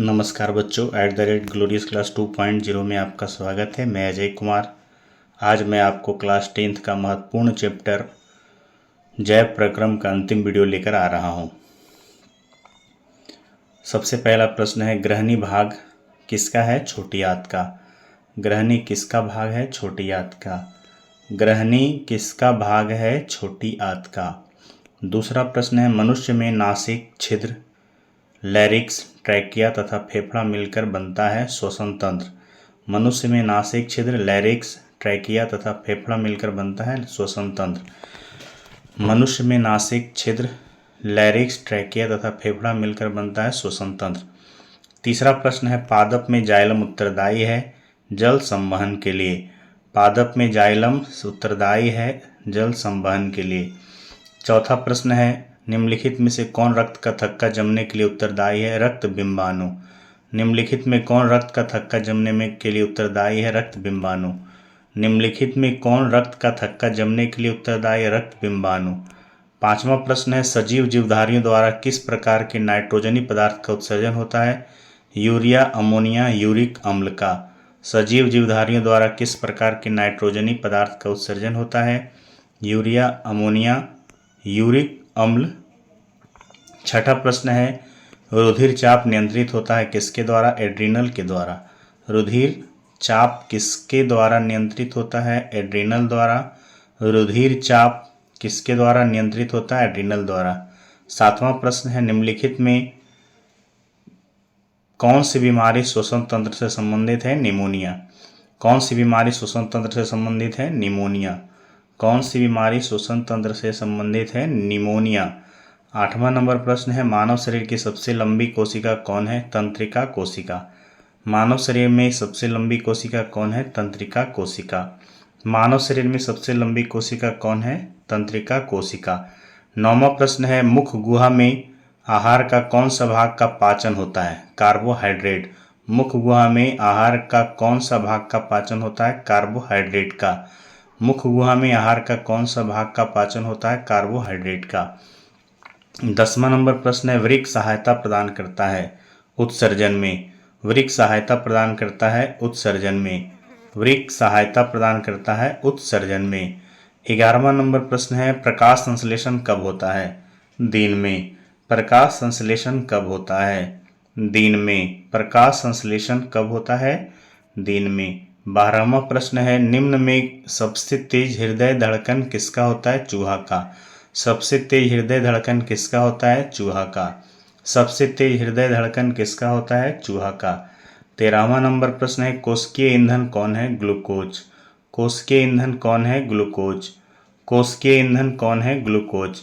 नमस्कार बच्चों, @glorious class 2.0 में आपका स्वागत है। मैं अजय कुमार। आज मैं आपको क्लास 10th का महत्वपूर्ण चैप्टर जैव प्रक्रम का अंतिम वीडियो लेकर आ रहा हूं। सबसे पहला प्रश्न है, ग्रहणी भाग किसका है? छोटी आंत का। ग्रहणी किसका भाग है? छोटी आंत का। ग्रहणी किसका भाग है? छोटी आंत का। दूसरा प्रश्न है, मनुष्य में नासिक छिद्र, लैरिक्स, ट्रैकिया तथा फेफड़ा मिलकर बनता है श्वसन तंत्र। मनुष्य में नासिक छिद्र, लैरिक्स, ट्रैकिया तथा फेफड़ा मिलकर बनता है श्वसन तंत्र। मनुष्य में नासिक छिद्र, लैरिक्स, ट्रैकिया तथा फेफड़ा मिलकर बनता है श्वसन तंत्र। तीसरा प्रश्न है, पादप में जाइलम उत्तरदायी है जल संवहन के लिए। पादप में जाइलम उत्तरदायी है जल संवहन के लिए। चौथा प्रश्न है, निम्नलिखित में से कौन रक्त का थक्का जमने के लिए उत्तरदायी है? रक्त बिंबाणु। निम्नलिखित में कौन रक्त का थक्का जमने के लिए उत्तरदायी है? रक्त बिंबाणु। निम्नलिखित में कौन रक्त का थक्का जमने के लिए उत्तरदायी है? रक्त बिंबाणु। पांचवा प्रश्न है, सजीव जीवधारियों द्वारा किस प्रकार के नाइट्रोजनी पदार्थ का उत्सर्जन होता है? यूरिया, अमोनिया, यूरिक अम्ल का। सजीव जीवधारियों द्वारा किस प्रकार के नाइट्रोजनी पदार्थ का उत्सर्जन होता है? यूरिया, अमोनिया, यूरिक अम्ल। छठा प्रश्न है, रुधिर चाप नियंत्रित होता है किसके द्वारा? एड्रिनल के द्वारा। रुधिर चाप किसके द्वारा नियंत्रित होता है? एड्रिनल द्वारा। रुधिर चाप किसके द्वारा नियंत्रित होता है? एड्रिनल द्वारा। सातवां प्रश्न है, निम्नलिखित में कौन सी बीमारी श्वसन तंत्र से संबंधित है? निमोनिया। कौन सी बीमारी श्वसन तंत्र से संबंधित है? निमोनिया। कौन सी बीमारी श्वसन तंत्र से संबंधित है? निमोनिया। आठवां नंबर प्रश्न है, मानव शरीर की सबसे लंबी कोशिका कौन है? तंत्रिका कोशिका। मानव शरीर में सबसे लंबी कोशिका कौन है? तंत्रिका कोशिका। मानव शरीर में सबसे लंबी कोशिका कौन है? तंत्रिका कोशिका। नौवां प्रश्न है, मुख गुहा में आहार का कौन सा भाग का पाचन होता है? कार्बोहाइड्रेट। मुख गुहा में आहार का कौन सा भाग का पाचन होता है? कार्बोहाइड्रेट का। मुख गुहा में आहार का कौन सा भाग का पाचन होता है? कार्बोहाइड्रेट का। 10वां नंबर प्रश्न है, वृक्क सहायता प्रदान करता है उत्सर्जन में। वृक्क सहायता प्रदान करता है उत्सर्जन में। वृक्क सहायता प्रदान करता है उत्सर्जन में। 11वां नंबर प्रश्न है, प्रकाश संश्लेषण कब होता है? दिन में। प्रकाश संश्लेषण कब होता है? दिन में। प्रकाश संश्लेषण कब होता है? दिन में। 12वां प्रश्न है, निम्न में सबसे तेज हृदय धड़कन किसका होता है? चूहा का। सबसे तेज हृदय धड़कन किसका होता है? चूहा का। सबसे तेज हृदय धड़कन किसका होता है? चूहा का। 13वां नंबर प्रश्न है, कोशिकीय ईंधन कौन है? ग्लूकोज। कोशिकीय ईंधन कौन है? ग्लूकोज। कोशिकीय ईंधन कौन है? ग्लूकोज।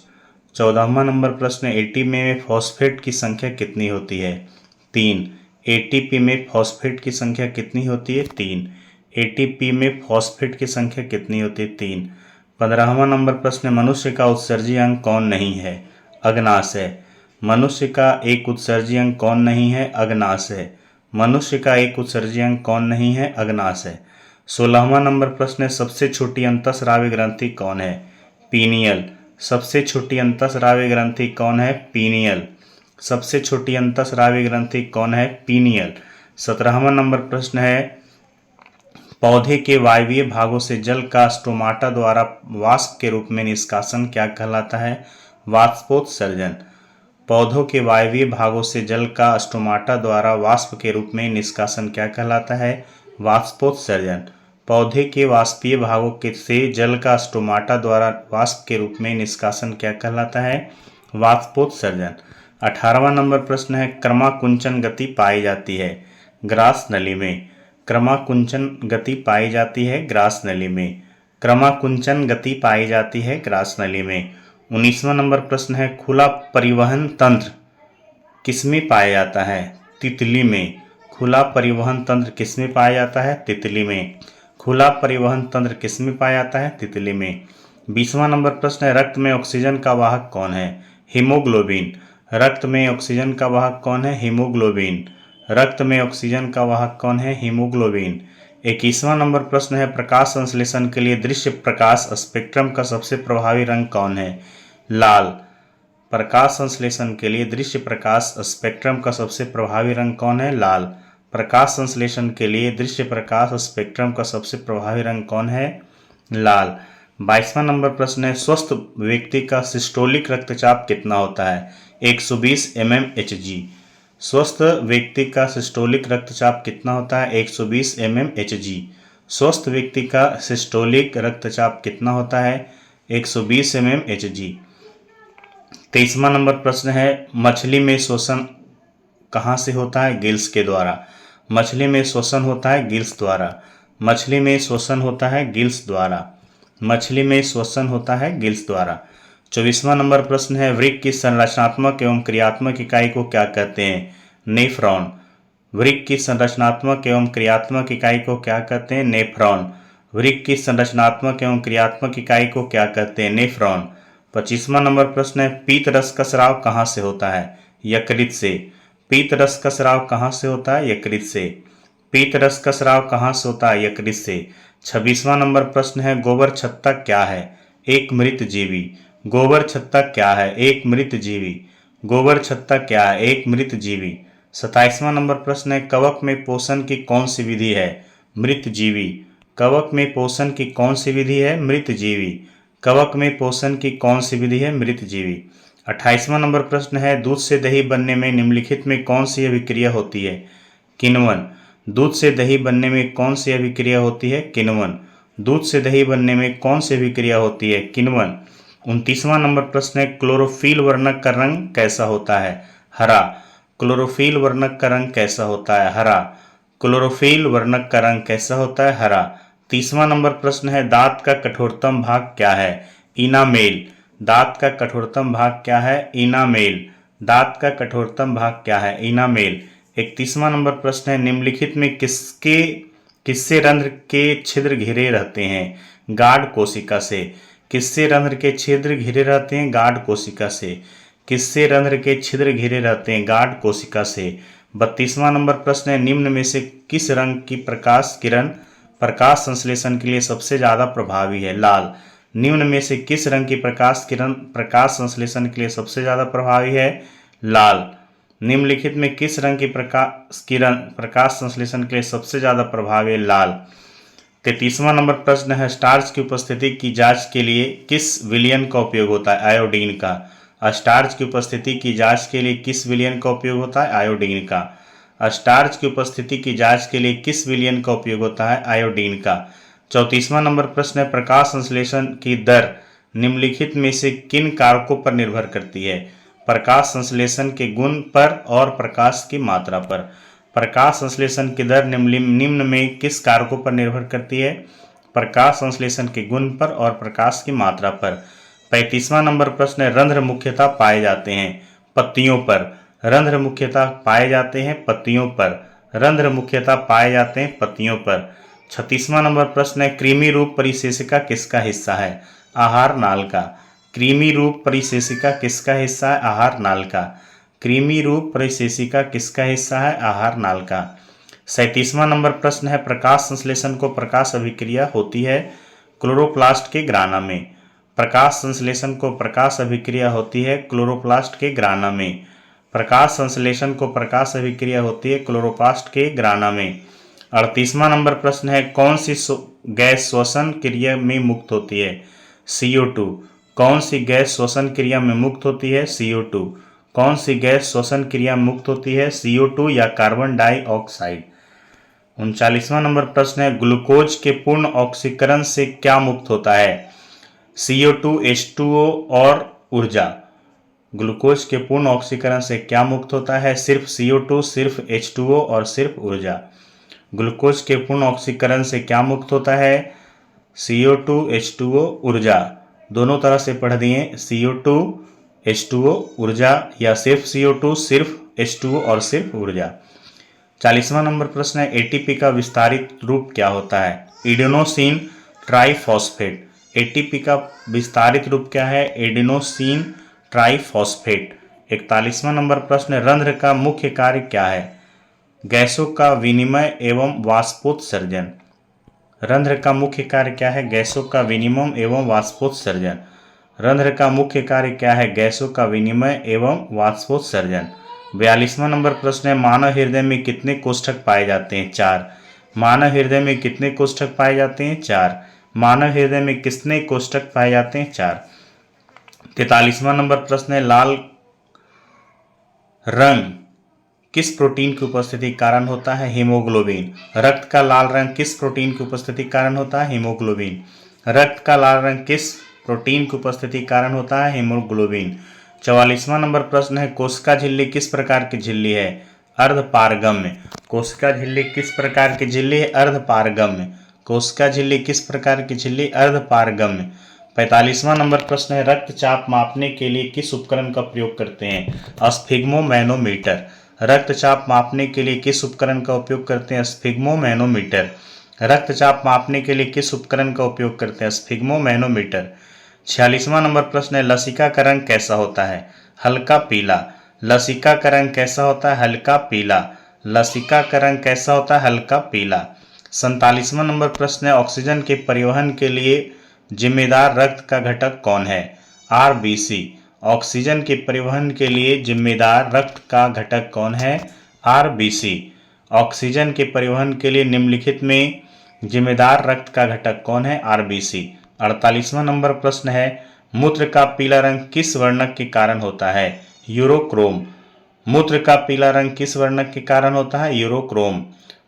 14वां नंबर प्रश्न है, एटीपी में फॉस्फेट की संख्या कितनी होती है? 3। एटीपी में फॉस्फेट की संख्या कितनी होती है? 3। एटीपी में फॉस्फेट की संख्या कितनी होती है? 3। 15वां नंबर प्रश्न, मनुष्य का उत्सर्जी अंग कौन नहीं है? अग्नाशय। मनुष्य का एक उत्सर्जी अंग कौन नहीं है? अग्नाशय। मनुष्य का एक उत्सर्जी अंग कौन नहीं है? अग्नाशय। 16वां नंबर प्रश्न है, सबसे छोटी अंतःस्रावी ग्रंथि कौन है? पीनियल। सबसे छोटी अंतःस्रावी ग्रंथि कौन है? पीनियल। सबसे छोटी अंतःस्रावी ग्रंथि कौन है? पीनियल। 17वां नंबर प्रश्न है, पौधे के वायवीय भागों से जल का स्टोमाटा द्वारा वाष्प के रूप में निष्कासन क्या कहलाता है? वाष्पोत्सर्जन। पौधों के वायवीय भागों से जल का स्टोमाटा द्वारा वाष्प के रूप में निष्कासन क्या कहलाता है? वाष्पोत्सर्जन। पौधे के वाष्पीय भागों से जल का स्टोमाटा द्वारा वाष्प के रूप में निष्कासन क्या कहलाता है? वाष्पोत्सर्जन। 18वां नंबर प्रश्न है, क्रमाकुंचन गति पाई जाती है ग्रास नली में। क्रमाकुंचन गति पाई जाती है ग्रास नली में। क्रमाकुंचन गति पाई जाती है ग्रास नली में। 19वां नंबर प्रश्न है, खुला परिवहन तंत्र किसमें पाया जाता है? तितली में। खुला परिवहन तंत्र किसमें पाया जाता है? तितली में। खुला परिवहन तंत्र किसमें पाया जाता है? तितली में। 20वां नंबर प्रश्न है, रक्त में ऑक्सीजन का वाहक कौन है? हीमोग्लोबिन। रक्त में ऑक्सीजन का वाहक कौन है? हीमोग्लोबिन। रक्त में ऑक्सीजन का वाहक कौन है? हीमोग्लोबिन। 21वां नंबर प्रश्न है, प्रकाश संश्लेषण के लिए दृश्य प्रकाश स्पेक्ट्रम का सबसे प्रभावी रंग कौन है? लाल। प्रकाश संश्लेषण के लिए दृश्य प्रकाश स्पेक्ट्रम का सबसे प्रभावी रंग कौन है? लाल। प्रकाश संश्लेषण के लिए दृश्य प्रकाश स्पेक्ट्रम का सबसे प्रभावी रंग कौन है? लाल। 22वां नंबर प्रश्न है, स्वस्थ व्यक्ति का सिस्टोलिक रक्तचाप कितना होता है? 120 mmHg। स्वस्थ व्यक्ति का सिस्टोलिक रक्तचाप कितना होता है? 120 mmHg। स्वस्थ व्यक्ति का सिस्टोलिक रक्तचाप कितना होता है? 120 mmHg। 23वां नंबर प्रश्न है, मछली में श्वसन कहाँ से होता है? गिल्स के द्वारा। मछली में श्वसन होता है गिल्स द्वारा। मछली में श्वसन होता है गिल्स द्वारा। मछली में श्वसन होता है गिल्स द्वारा। 24वां नंबर प्रश्न है, वृक्क की संरचनात्मक एवं क्रियात्मक इकाई को क्या कहते हैं? नेफ्रॉन। वृक्क की संरचनात्मक एवं क्रियात्मक इकाई को क्या कहते हैं? नेफ्रॉन। वृक्क की संरचनात्मक एवं क्रियात्मक इकाई को क्या कहते हैं? नेफ्रॉन। 25वां नंबर प्रश्न है, पीत रस का स्राव कहाँ से होता है? यकृत से। पीत रस का स्राव कहाँ से होता है? यकृत से। पीत रस का स्राव कहाँ से होता है? यकृत से। 26वां नंबर प्रश्न है, गोबर छत्ता क्या है? एक मृत जीवी। गोबर छत्ता क्या है? एक मृत जीवी। गोबर छत्ता क्या है? एक मृत जीवी। 27वां नंबर प्रश्न है, कवक में पोषण की कौन सी विधि है? मृत जीवी। कवक में पोषण की कौन सी विधि है? मृत जीवी। कवक में पोषण की कौन सी विधि है? मृत जीवी। 28वां नंबर प्रश्न है, दूध से दही बनने में निम्नलिखित में कौन सी अभिक्रिया होती है? किण्वन। दूध से दही बनने में कौन सी अभिक्रिया होती है? किण्वन। दूध से दही बनने में कौन सी अभिक्रिया होती है? किण्वन। 29वां नंबर प्रश्न है, क्लोरोफिल वर्णक का रंग कैसा होता है? हरा। क्लोरोफिल वर्णक का रंग कैसा होता है? हरा। क्लोरोफिल वर्णक का रंग कैसा होता है? हरा। 30वां नंबर प्रश्न है, दांत का कठोरतम भाग क्या है? इनामेल। दांत का कठोरतम भाग क्या है? इनामेल। दांत का कठोरतम भाग क्या है? इनामेल। 31वां नंबर प्रश्न है, निम्नलिखित में किससे रंध्र के छिद्र घिरे रहते हैं? गार्ड कोशिका से। किससे रंध्र के छिद्र घिरे रहते हैं? गार्ड कोशिका से। किससे रंध्र के छिद्र घिरे रहते हैं? गार्ड कोशिका से। 32वां नंबर प्रश्न है, निम्न में से किस रंग की प्रकाश किरण प्रकाश संश्लेषण के लिए सबसे ज्यादा प्रभावी है? लाल। निम्न में से किस रंग की प्रकाश किरण प्रकाश संश्लेषण के लिए सबसे ज्यादा प्रभावी है? लाल। निम्नलिखित में किस रंग की प्रकाश किरण प्रकाश संश्लेषण के लिए सबसे ज्यादा प्रभावी है? लाल। 33वां नंबर प्रश्न है, स्टार्च की उपस्थिति की जांच के लिए किस विलयन का उपयोग होता है? आयोडीन का। स्टार्च की उपस्थिति की जांच के लिए किस विलयन का उपयोग होता है? आयोडीन का। स्टार्च की उपस्थिति की जांच के लिए किस विलयन का उपयोग होता है? आयोडीन का। 34वां नंबर प्रश्न है, प्रकाश संश्लेषण की दर निम्नलिखित में से किन कारकों पर निर्भर करती है? प्रकाश संश्लेषण के गुण पर और प्रकाश की मात्रा पर। प्रकाश संश्लेषण की दर निम्न में किस कारकों पर निर्भर करती है? प्रकाश संश्लेषण के गुण पर और प्रकाश की मात्रा पर। 35वां नंबर प्रश्न है, रंध्र मुख्यतः पाए जाते हैं पत्तियों पर। रंध्र मुख्यतः पाए जाते हैं पत्तियों पर। रंध्र मुख्यतः पाए जाते हैं पत्तियों पर। 36वां नंबर प्रश्न है, कृमि रूप परिशेषिका किसका हिस्सा है? आहार नाल का। कृमि रूप परिशेषिका किसका हिस्सा है? आहार नाल का। कृमि रूप परिशेषिका किसका हिस्सा है? आहार नाल का। 37वां नंबर प्रश्न है, प्रकाश संश्लेषण को प्रकाश अभिक्रिया होती है क्लोरोप्लास्ट के ग्राना में। प्रकाश संश्लेषण को प्रकाश अभिक्रिया होती है क्लोरोप्लास्ट के ग्राना में। प्रकाश संश्लेषण को प्रकाश अभिक्रिया होती है क्लोरोप्लास्ट के ग्राना में। 38वां नंबर प्रश्न है, कौन सी गैस श्वसन क्रिया में मुक्त होती है? CO2। कौन सी गैस श्वसन क्रिया में मुक्त होती है? CO2। कौन सी गैस श्वसन क्रिया में मुक्त होती है? CO2 या कार्बन डाइऑक्साइड। 39वां नंबर प्रश्न है, ग्लूकोज के पूर्ण ऑक्सीकरण से क्या मुक्त होता है? CO2, H2O और ऊर्जा। ग्लूकोज के पूर्ण ऑक्सीकरण से क्या मुक्त होता है? सिर्फ CO2, सिर्फ H2O और सिर्फ ऊर्जा। ग्लूकोज के पूर्ण ऑक्सीकरण से क्या मुक्त होता है? CO2, H2O, ऊर्जा। दोनों तरह से पढ़ दिए, CO2, H2O, ऊर्जा या सिर्फ CO2, सिर्फ H2O और सिर्फ ऊर्जा। 40वां नंबर प्रश्न है, ATP का विस्तारित रूप क्या होता है? Adenosine triphosphate. ATP का विस्तारित रूप क्या है? Adenosine triphosphate. 41वां नंबर प्रश्न है, रंध्र का मुख्य कार्य क्या है? गैसों का विनिमय एवं वाष्पोत्सर्जन। रंध्र का मुख्य कार्य क्या है? गैसों का विनिमय एवं वाष्पोत्सर्जन। रंध्र का मुख्य कार्य क्या है? गैसों का विनिमय एवं वाष्पोत्सर्जन। 42वां नंबर प्रश्न है, मानव हृदय में कितने कोष्ठक पाए जाते हैं? 4। मानव हृदय में कितने कोष्ठक पाए जाते हैं? 4। मानव हृदय में कितने कोष्ठक पाए जाते हैं? 4। 43वां नंबर प्रश्न है, लाल रंग किस प्रोटीन की उपस्थिति के कारण होता है? हीमोग्लोबिन। रक्त का लाल रंग किस प्रोटीन की उपस्थिति के कारण होता है? हीमोग्लोबिन। रक्त का लाल रंग किस प्रोटीन की उपस्थिति के कारण होता है? हीमोग्लोबिन। 44वां नंबर प्रश्न है, कोशिका झिल्ली किस प्रकार की झिल्ली है? अर्धपारगम्य। कोशिका झिल्ली किस प्रकार की झिल्ली है? अर्धपारगम्य। कोशिका झिल्ली किस प्रकार की झिल्ली? अर्धपारगम्य। 45वां नंबर प्रश्न है, रक्तचाप मापने के लिए किस उपकरण का प्रयोग करते हैं? स्फिग्मोमैनोमीटर। रक्तचाप मापने के लिए किस उपकरण का उपयोग करते हैं? स्फिग्मोमैनोमीटर। रक्तचाप मापने के लिए किस उपकरण का उपयोग करते हैं? स्फिग्मोमैनोमीटर। 46वां नंबर प्रश्न है, लसिका का रंग कैसा होता है? हल्का पीला। लसिका का रंग कैसा होता है? हल्का पीला। लसिका का रंग कैसा होता है? हल्का पीला। 47वां नंबर प्रश्न है, ऑक्सीजन के परिवहन के लिए जिम्मेदार रक्त का घटक कौन है? आरबीसी। ऑक्सीजन के परिवहन के लिए जिम्मेदार रक्त का घटक कौन है? आरबीसी। ऑक्सीजन के परिवहन के लिए निम्नलिखित में जिम्मेदार रक्त का घटक कौन है? आरबीसी। 48वां नंबर प्रश्न है, मूत्र का पीला रंग किस वर्णक के कारण होता है? यूरोक्रोम। मूत्र का पीला रंग किस वर्णक के कारण होता है? यूरोक्रोम।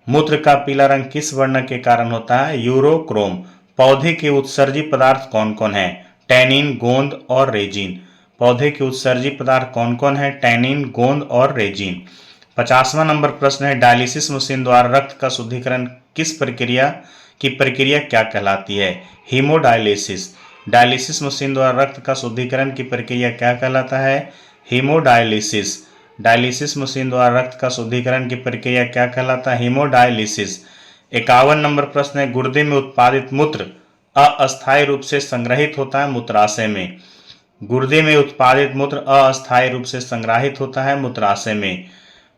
मूत्र का पीला रंग किस वर्णक के कारण होता है? यूरोक्रोम। पौधे के उत्सर्जी पदार्थ कौन कौन है? टैनिन, गोंद और रेजिन। पौधे के उत्सर्जी पदार्थ कौन कौन है? टैनिन, गोंद और रेजिन। 50वां नंबर प्रश्न है, डायलिसिस मशीन द्वारा रक्त का शुद्धिकरण किस प्रक्रिया क्या कहलाती है? हीमोडायलिसिस। डायलिसिस मशीन द्वारा रक्त का शुद्धिकरण की प्रक्रिया क्या कहलाता है? हीमोडायलिसिस। डायलिसिस मशीन द्वारा रक्त का शुद्धिकरण की प्रक्रिया क्या कहलाता है? हीमोडायलिसिस। 51 नंबर प्रश्न है, गुर्दे में उत्पादित मूत्र अस्थायी रूप से संग्रहित होता है मूत्राशय में। गुर्दे में उत्पादित मूत्र अस्थायी रूप से संग्रहित होता है मूत्राशय में।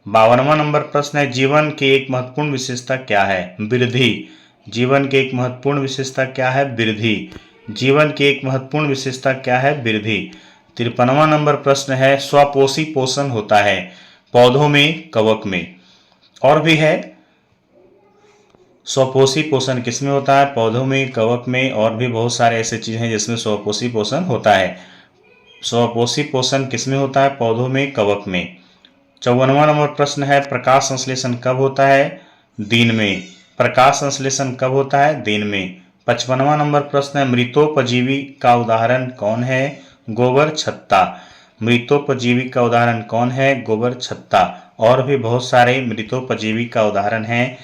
52वां नंबर प्रश्न है, जीवन की एक महत्वपूर्ण विशेषता क्या है? वृद्धि। जीवन की एक महत्वपूर्ण विशेषता क्या है? वृद्धि। जीवन की एक महत्वपूर्ण विशेषता क्या है? वृद्धि। 53वां नंबर प्रश्न है, स्वपोषी पोषण होता है पौधों में, कवक में? और भी है, स्वपोषी पोषण किसमें होता है? पौधों में, कवक में, और भी बहुत सारे ऐसे चीजें हैं जिसमें स्वपोषी पोषण होता है। स्वपोषी पोषण किसमें होता है? पौधों में, कवक में। 54वां नंबर प्रश्न है, प्रकाश संश्लेषण कब होता है? दिन में। प्रकाश संश्लेषण कब होता है? दिन में। 55वां नंबर प्रश्न है, मृतोपजीवी का उदाहरण कौन है? गोबर छत्ता। मृतोपजीवी का उदाहरण कौन है? गोबर छत्ता। और भी बहुत सारे मृतोपजीवी का उदाहरण है।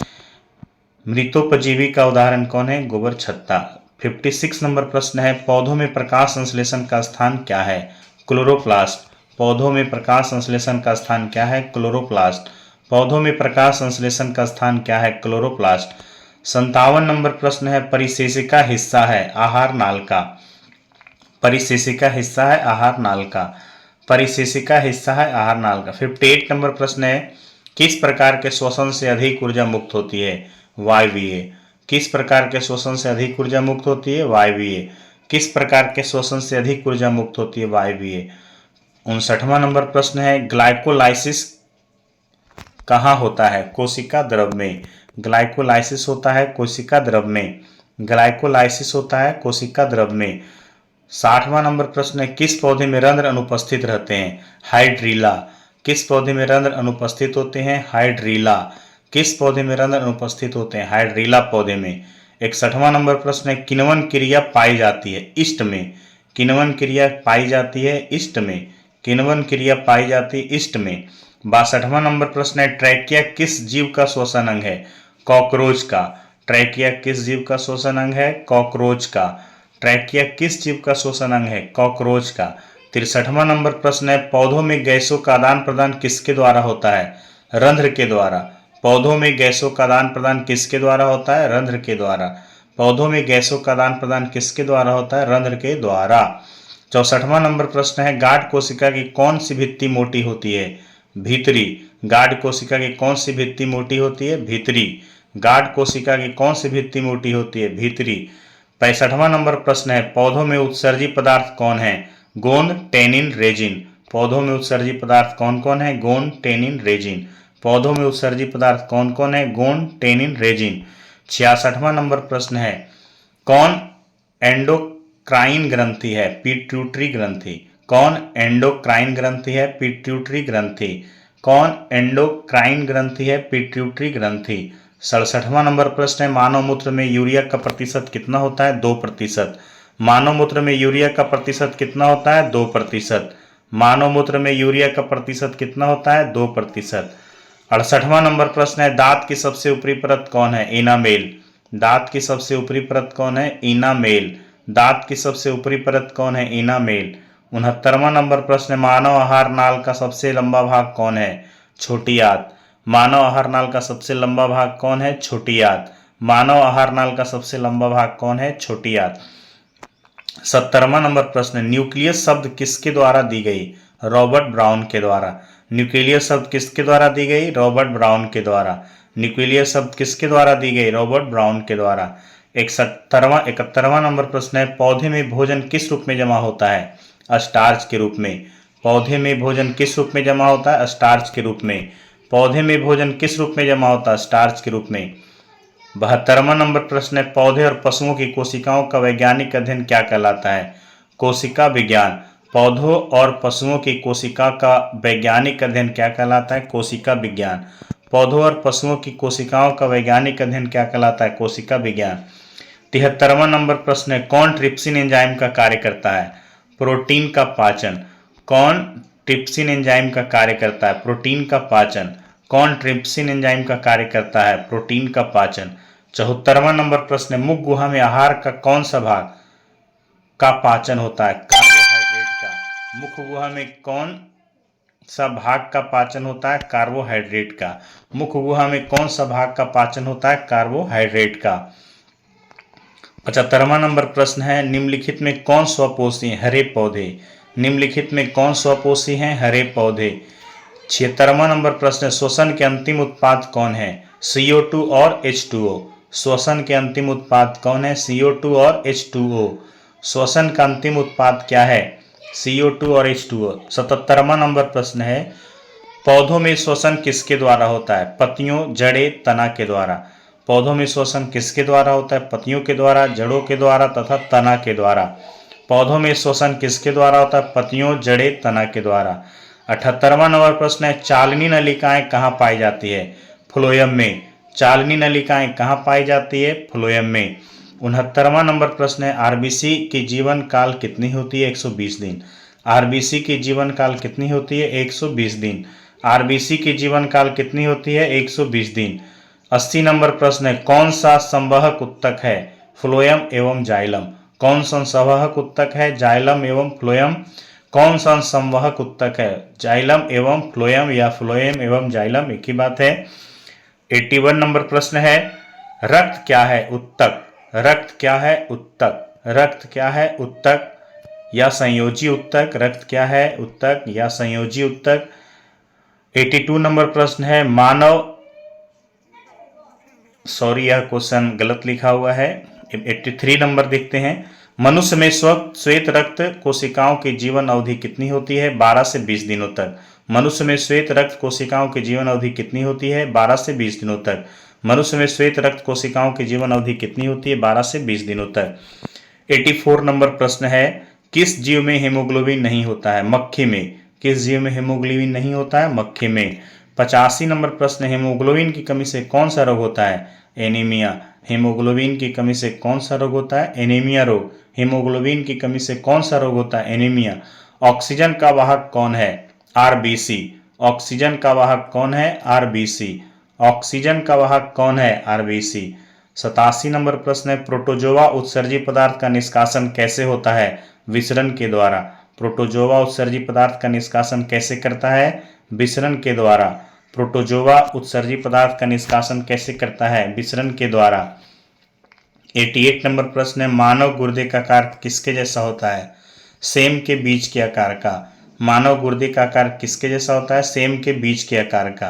मृतोपजीवी का उदाहरण कौन है? गोबर छत्ता। 56 नंबर प्रश्न है, पौधों में प्रकाश संश्लेषण का स्थान क्या है? क्लोरोप्लास्ट। पौधों में प्रकाश संश्लेषण का स्थान क्या है? क्लोरोप्लास्ट। पौधों में प्रकाश संश्लेषण का स्थान क्या है? क्लोरोप्लास्ट। 57 नंबर प्रश्न है, परिशेषिका हिस्सा है आहार नाल का। परिशेषिका हिस्सा है आहार नाल का। परिशेषिका हिस्सा है आहार नाल का। 58 नंबर प्रश्न है, किस प्रकार के श्वसन से अधिक ऊर्जा मुक्त होती है? वायवीय। किस प्रकार के श्वसन से अधिक ऊर्जा मुक्त होती है? वायवीय। किस प्रकार के श्वसन से अधिक ऊर्जा मुक्त होती है? वायवीय। 59वां नंबर प्रश्न है, ग्लाइकोलाइसिस कहाँ होता है? कोशिका द्रव में। ग्लाइकोलाइसिस होता है कोशिका द्रव में। ग्लाइकोलाइसिस होता है कोशिका द्रव में। 60वां नंबर प्रश्न है, किस पौधे में रंध्र अनुपस्थित रहते हैं? हाइड्रीला। किस पौधे में रंध्र अनुपस्थित होते हैं? हाइड्रीला। किस पौधे में रंध्र अनुपस्थित होते हैं? हाइड्रीला पौधे में। 61वां नंबर प्रश्न है, किण्वन क्रिया पाई जाती है इष्ट में। किण्वन क्रिया पाई जाती है इष्ट में। किण्वन क्रिया पाई जाती है इष्ट में। 62वां नंबर प्रश्न है, ट्रैकिया किस जीव का श्वसन अंग है? कॉकरोच का। ट्रैकिया किस जीव का श्वसन अंग है? कॉकरोच का। ट्रैकिया किस जीव का श्वसन अंग है? कॉकरोच का। 63वां नंबर प्रश्न है, पौधों में गैसों का आदान प्रदान किसके द्वारा होता है? रंध्र के द्वारा। पौधों में गैसों का आदान प्रदान किसके द्वारा होता है? रंध्र के द्वारा। पौधों में गैसों का आदान प्रदान किसके द्वारा होता है? रंध्र के द्वारा। 64वां नंबर प्रश्न है, गाढ़ कोशिका की कौन सी भित्ति मोटी होती है? भीतरी। गाढ़ कोशिका की कौन सी भित्ति मोटी होती है? भीतरी। गाढ़ कोशिका की कौन सी भित्ति मोटी होती है? भीतरी। 65वां नंबर प्रश्न है पौधों में उत्सर्जी पदार्थ कौन है? गोंद, टेनिन, रेजिन। पौधों में उत्सर्जी पदार्थ कौन कौन है? गोंद, टेनिन, रेजिन। पौधों में उत्सर्जी पदार्थ कौन कौन है? गोंद, टेनिन, रेजिन। 66वां नंबर प्रश्न है कौन एंडोक्राइन ग्रंथि है? पिट्यूटरी ग्रंथि। कौन एंडोक्राइन ग्रंथि है? पिट्यूटरी ग्रंथि। कौन एंडोक्राइन ग्रंथि है? पिट्यूटरी ग्रंथि। 67वां नंबर प्रश्न है मानव मूत्र में यूरिया का प्रतिशत कितना होता है? 2%। मानव मूत्र में यूरिया का प्रतिशत कितना होता है? 2%। मानव मूत्र में यूरिया का प्रतिशत कितना होता है? 2%। 68वां नंबर प्रश्न है दांत की सबसे ऊपरी परत कौन है? इनामेल। दांत की सबसे ऊपरी परत कौन है? इनामेल। दांत की सबसे ऊपरी परत कौन है? इनामेल। 69वां नंबर प्रश्न है मानव आहार नाल का सबसे लंबा भाग कौन है? छोटी आंत। मानव आहार नाल का सबसे लंबा भाग कौन है? छोटी आंत। मानव आहार नाल का सबसे लंबा भाग कौन है? छोटी आंत। 70वां नंबर प्रश्न न्यूक्लियस शब्द किसके द्वारा दी गई? रॉबर्ट ब्राउन के द्वारा। न्यूक्लियस शब्द किसके द्वारा दी गई? रॉबर्ट ब्राउन के द्वारा। न्यूक्लियस शब्द किसके द्वारा दी गई? रॉबर्ट ब्राउन के द्वारा। 71वां नंबर प्रश्न है पौधे में भोजन किस रूप में जमा होता है? स्टार्च के रूप में। पौधे में भोजन किस रूप में जमा होता है? स्टार्च के रूप में। पौधे में भोजन किस रूप में जमा होता है? स्टार्च के रूप में। 72वां नंबर प्रश्न है पौधे और पशुओं की कोशिकाओं का वैज्ञानिक अध्ययन क्या कहलाता है? कोशिका विज्ञान। पौधों और पशुओं की कोशिका का वैज्ञानिक अध्ययन क्या कहलाता है? कोशिका विज्ञान। पौधों और पशुओं की कोशिकाओं का वैज्ञानिक अध्ययन क्या कहलाता है? कोशिका विज्ञान। 73वां नंबर प्रश्न है कौन ट्रिप्सिन एंजाइम का कार्य करता है? प्रोटीन का पाचन। कौन ट्रिप्सिन एंजाइम का कार्य करता है? प्रोटीन का पाचन। कौन ट्रिप्सिन एंजाइम का कार्य करता है? प्रोटीन का पाचन। 74वां नंबर प्रश्न है मुख गुहा में आहार का कौन सा भाग का पाचन होता है? कार्बोहाइड्रेट का। मुख गुहा में कौन सा भाग का पाचन होता है? कार्बोहाइड्रेट का। मुख गुहा में कौन सा भाग का पाचन होता है? कार्बोहाइड्रेट का। 75वां नंबर प्रश्न है निम्नलिखित में कौन स्वपोषी हैं? हरे पौधे। निम्नलिखित में कौन स्वपोषी हैं? हरे पौधे। 76वां नंबर प्रश्न है श्वसन के अंतिम उत्पाद कौन है? CO2 और H2O। श्वसन के अंतिम उत्पाद कौन है? CO2 और H2O। श्वसन का अंतिम उत्पाद क्या है? CO2 और H2O। 77वां नंबर प्रश्न है पौधों में श्वसन किसके द्वारा होता है? पत्तियों, जड़ें, तना के द्वारा। पौधों में श्वसन किसके द्वारा होता है? पत्तियों के द्वारा, जड़ों के द्वारा तथा तना के द्वारा। पौधों में श्वसन किसके द्वारा होता है? पत्तियों, जड़ें, तना के द्वारा। 78वां नंबर प्रश्न है चालनी नलिकाएं कहाँ पाई जाती है? फ्लोएम में। चालनी नलिकाएं कहाँ पाई जाती है? फ्लोएम में। 69वां नंबर प्रश्न है आरबीसी की जीवन काल कितनी होती है? 120 दिन। आरबीसी की जीवन काल कितनी होती है? 120 दिन। आरबीसी की जीवन काल कितनी होती है? 120 दिन। 80 नंबर प्रश्न है कौन सा संवहक उत्तक है? फ्लोएम एवं जाइलम। कौन सा संवहक उत्तक है? जाइलम एवं फ्लोएम। कौन सा संवहक उत्तक है? जाइलम एवं फ्लोएम या फ्लोएम एवं जाइलम एक ही बात है। 81 नंबर प्रश्न है रक्त क्या है? उत्तक। रक्त क्या है? उत्तक। रक्त क्या है? उत्तक या संयोजी उत्तक। रक्त क्या है? उत्तक या संयोजी उत्तक। 82 नंबर प्रश्न है यह क्वेश्चन गलत लिखा हुआ है। 83 नंबर देखते हैं मनुष्य में श्वेत रक्त कोशिकाओं की जीवन अवधि कितनी होती है? 12 से 20 दिनों तक। मनुष्य में श्वेत रक्त कोशिकाओं की जीवन अवधि कितनी होती है? 12 से 20 दिनों तक। मनुष्य में श्वेत रक्त कोशिकाओं की जीवन अवधि कितनी होती है? 12 से 20 दिनों तक। 84 नंबर प्रश्न है किस जीव में हीमोग्लोबिन नहीं होता है? मक्खी में। किस जीव में हीमोग्लोबिन नहीं होता है? मक्खी में। 85 नंबर प्रश्न हीमोग्लोबिन की कमी से कौन सा रोग होता है? एनीमिया। हीमोग्लोबिन की कमी से कौन सा रोग होता है? एनीमिया रोग। हीमोग्लोबिन की कमी से कौन सा रोग होता है? एनीमिया। ऑक्सीजन का वाहक कौन है? आरबीसी। ऑक्सीजन का वाहक कौन है? आरबीसी। ऑक्सीजन का वाहक कौन है? आरबीसी। 87 नंबर प्रश्न है प्रोटोजोआ उत्सर्जी पदार्थ का निष्कासन कैसे होता है? विसरण के द्वारा। प्रोटोजोआ उत्सर्जी पदार्थ का निष्कासन कैसे करता है? विसरण के द्वारा। प्रोटोजोआ उत्सर्जी पदार्थ का निष्कासन कैसे करता है? विसरण के द्वारा। 88 नंबर प्रश्न है मानव गुर्दे का आकार किसके जैसा होता है? सेम के बीज के आकार का। मानव गुर्दे का आकार किसके जैसा होता है? सेम के बीज के आकार का।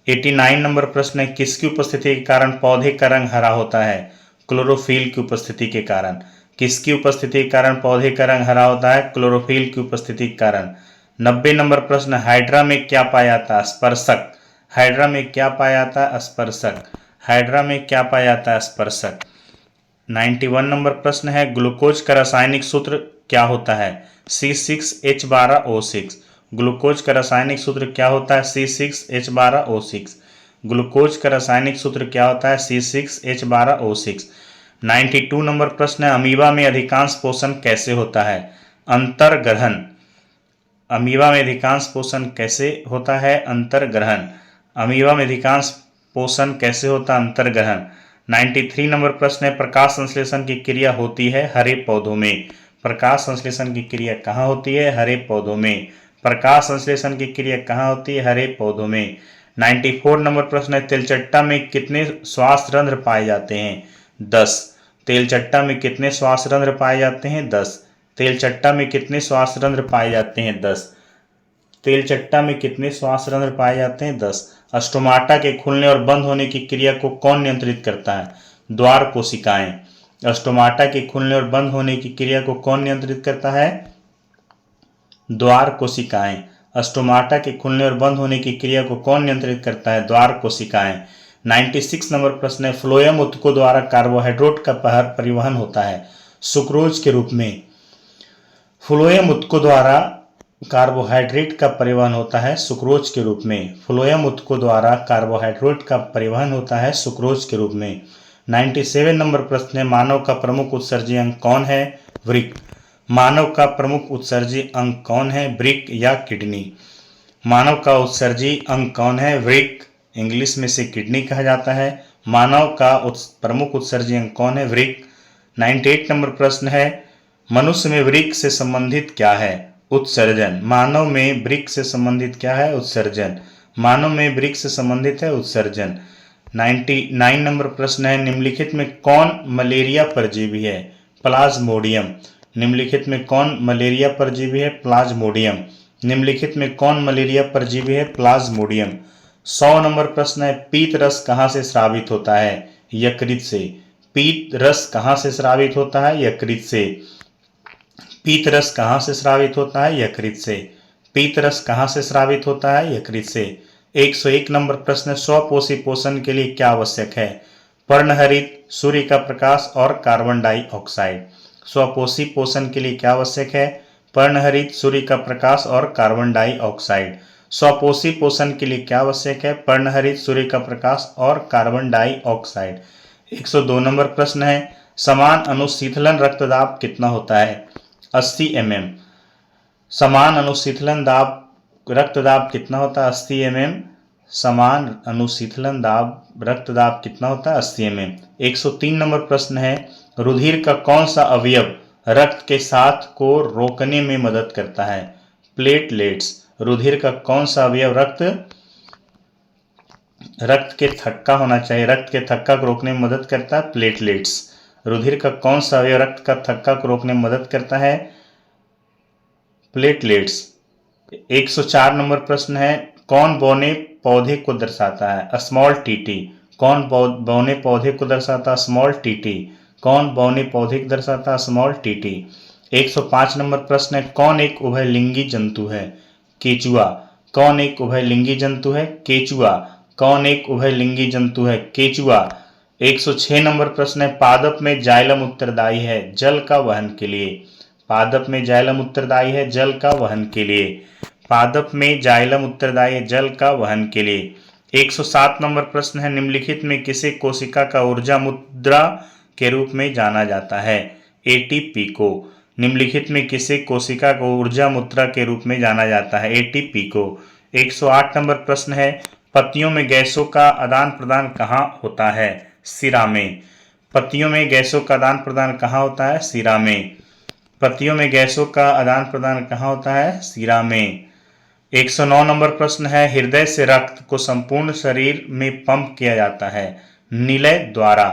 89 नंबर प्रश्न है किसकी उपस्थिति के कारण पौधे का रंग हरा होता है? क्लोरोफिल की उपस्थिति के कारण। किसकी उपस्थिति के कारण पौधे का रंग हरा होता है? क्लोरोफिल की उपस्थिति के कारण। 90 नंबर प्रश्न, हाइड्रा में क्या पाया जाता है? स्पर्शक। हाइड्रा में क्या पाया जाता है? स्पर्शक। हाइड्रा में क्या पाया जाता है? स्पर्शक। 91 नंबर प्रश्न है, ग्लूकोज का रासायनिक सूत्र क्या होता है? C6H12O6। ग्लूकोज का रासायनिक सूत्र क्या होता है? C6H12O6। ग्लूकोज का रासायनिक सूत्र क्या होता है? C6H12O6। 92 नंबर प्रश्न है, अमीबा में अधिकांश पोषण कैसे होता है? अंतर्ग्रहण। अमीबा में अधिकांश पोषण कैसे होता है? अंतर्ग्रहण। अमीबा में अधिकांश पोषण कैसे होता है? अंतर्ग्रहण। 93 नंबर प्रश्न है, प्रकाश संश्लेषण की क्रिया होती है हरे पौधों में। प्रकाश संश्लेषण की क्रिया कहाँ होती है? हरे पौधों में। प्रकाश संश्लेषण की क्रिया कहाँ होती है? हरे पौधों में। 94 नंबर प्रश्न है, तेलचट्टा में कितने श्वास रंध्र पाए जाते हैं? 10। तेलचट्टा में कितने श्वास रंध्र पाए जाते हैं? 10। तेलचट्टा में कितने श्वास रंध्र पाए जाते हैं? 10। तेलचट्टा में कितने श्वास रंध्र पाए जाते हैं? 10। स्टोमाटा के खुलने और बंद होने की क्रिया को कौन नियंत्रित करता है? द्वार कोशिकाएं। स्टोमाटा के खुलने और बंद होने की क्रिया को कौन नियंत्रित करता है? द्वार कोशिकाएं। स्टोमाटा के खुलने और बंद होने की क्रिया को कौन नियंत्रित करता है? द्वार कोशिकाएं। 96 नंबर प्रश्न है, फ्लोएम उत्तकों द्वारा कार्बोहाइड्रेट का परिवहन होता है सुक्रोज के रूप में। फ्लोएम उत्तकों द्वारा कार्बोहाइड्रेट का परिवहन होता है सुक्रोज के रूप में। फ्लोएम उत्तकों द्वारा कार्बोहाइड्रेट का परिवहन होता है सुक्रोज के रूप में। 97 नंबर प्रश्न है, मानव का प्रमुख उत्सर्जी अंग कौन है? वृक्क। मानव का प्रमुख उत्सर्जी अंग कौन है? वृक्क या किडनी। मानव का उत्सर्जी अंग कौन है? वृक्क, इंग्लिश में से किडनी कहा जाता है। मानव का प्रमुख उत्सर्जी अंग कौन है? वृक्क। 98 नंबर प्रश्न है, मनुष्य में वृक्क से संबंधित क्या है? उत्सर्जन। मानव में वृक्क से संबंधित क्या है? उत्सर्जन। मानव में वृक्क से संबंधित है उत्सर्जन। 99 नंबर प्रश्न है, निम्नलिखित में कौन मलेरिया परजीवी है? प्लाज्मोडियम। निम्नलिखित में कौन मलेरिया परजीवी है? प्लाज्मोडियम। निम्नलिखित में कौन मलेरिया परजीवी है? प्लाज्मोडियम। 100 नंबर प्रश्न है, पीत रस कहाँ से स्रावित होता है? यकृत से। पीत रस कहाँ से स्रावित होता है? यकृत से। पीत रस कहाँ से स्रावित होता है? यकृत से। पीत रस कहाँ से स्रावित होता है? यकृत से। 101 नंबर प्रश्न, स्वपोषी पोषण के लिए क्या आवश्यक है? पर्णहरित, सूर्य का प्रकाश और कार्बन डाइऑक्साइड। स्वपोषी पोषण के लिए क्या आवश्यक है? पर्णहरित, सूर्य का प्रकाश और कार्बन डाइऑक्साइड। स्वपोषी पोषण के लिए क्या आवश्यक है? पर्णहरित, सूर्य का प्रकाश और कार्बन डाइऑक्साइड। 102 नंबर प्रश्न है, समान अनुशीतलन रक्तदाब कितना होता है? 80 mm। समान अनुशीतलन दाब रक्तदाब कितना होता है? 80 mm। समान अनुशीतलन दाब रक्तदाब कितना होता है? 80 mm। 103 नंबर प्रश्न है, रुधिर का कौन सा अवयव रक्त के साथ को रोकने में मदद करता है? प्लेटलेट्स। रुधिर का कौन सा अवयव रक्त के थक्का होना चाहिए, रक्त के थक्का को रोकने में मदद करता है? प्लेटलेट्स। रुधिर का कौन सा अवयव रक्त का थक्का को रोकने में मदद करता है? प्लेटलेट्स। 104 नंबर प्रश्न है, कौन बौने पौधे को दर्शाता है? Small TT. कौन बौने पौधे को दर्शाता है? Small TT. कौन बौने पौधे को दर्शाता है? Small TT. 105 नंबर प्रश्न है, कौन एक उभयलिंगी जंतु है? केचुआ। कौन एक उभयलिंगी जंतु है? केचुआ। कौन एक उभयलिंगी जंतु है? केचुआ। 106 नंबर प्रश्न है, पादप में जाइलम उत्तरदायी है जल का वहन के लिए। पादप में जाइलम उत्तरदायी है जल का वहन के लिए। पादप में जाइलम उत्तरदायी है जल का वहन के लिए। 107 नंबर प्रश्न है, निम्नलिखित में किसे कोशिका का ऊर्जा मुद्रा के रूप में जाना जाता है? एटीपी को। निम्नलिखित में किसे कोशिका को ऊर्जा मुद्रा के रूप में जाना जाता है? एटीपी को। 108 नंबर प्रश्न है, पत्तियों में गैसों का आदान प्रदान कहाँ होता है? सिरा में। पत्तियों में गैसों का आदान प्रदान कहाँ होता है? सिरा में। पत्तियों में गैसों का आदान प्रदान कहाँ होता है? सिरा में। 109 नंबर प्रश्न है, हृदय से रक्त को संपूर्ण शरीर में पंप किया जाता है निलय द्वारा।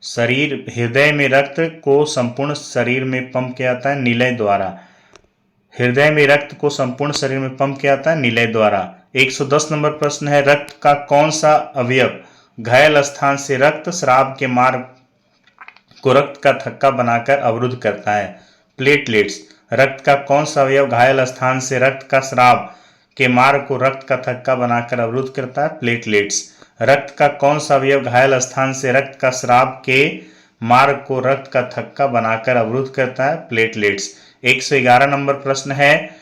हृदय में रक्त को संपूर्ण शरीर में पंप किया जाता है निलय द्वारा। हृदय में रक्त को संपूर्ण शरीर में पंप किया जाता है निलय द्वारा। 110 नंबर प्रश्न है, रक्त का कौन सा अवयव घायल स्थान से रक्त स्राव के मार्ग को रक्त का थक्का बनाकर अवरुद्ध करता है? प्लेटलेट्स। रक्त का कौन सा अवयव घायल स्थान से रक्त का स्राव के मार्ग को रक्त का थक्का बनाकर अवरुद्ध करता है? प्लेटलेट्स। रक्त का कौन सा अवयव घायल स्थान से रक्त का स्राव के मार्ग को रक्त का थक्का बनाकर अवरुद्ध करता है? प्लेटलेट्स। 111 नंबर प्रश्न है,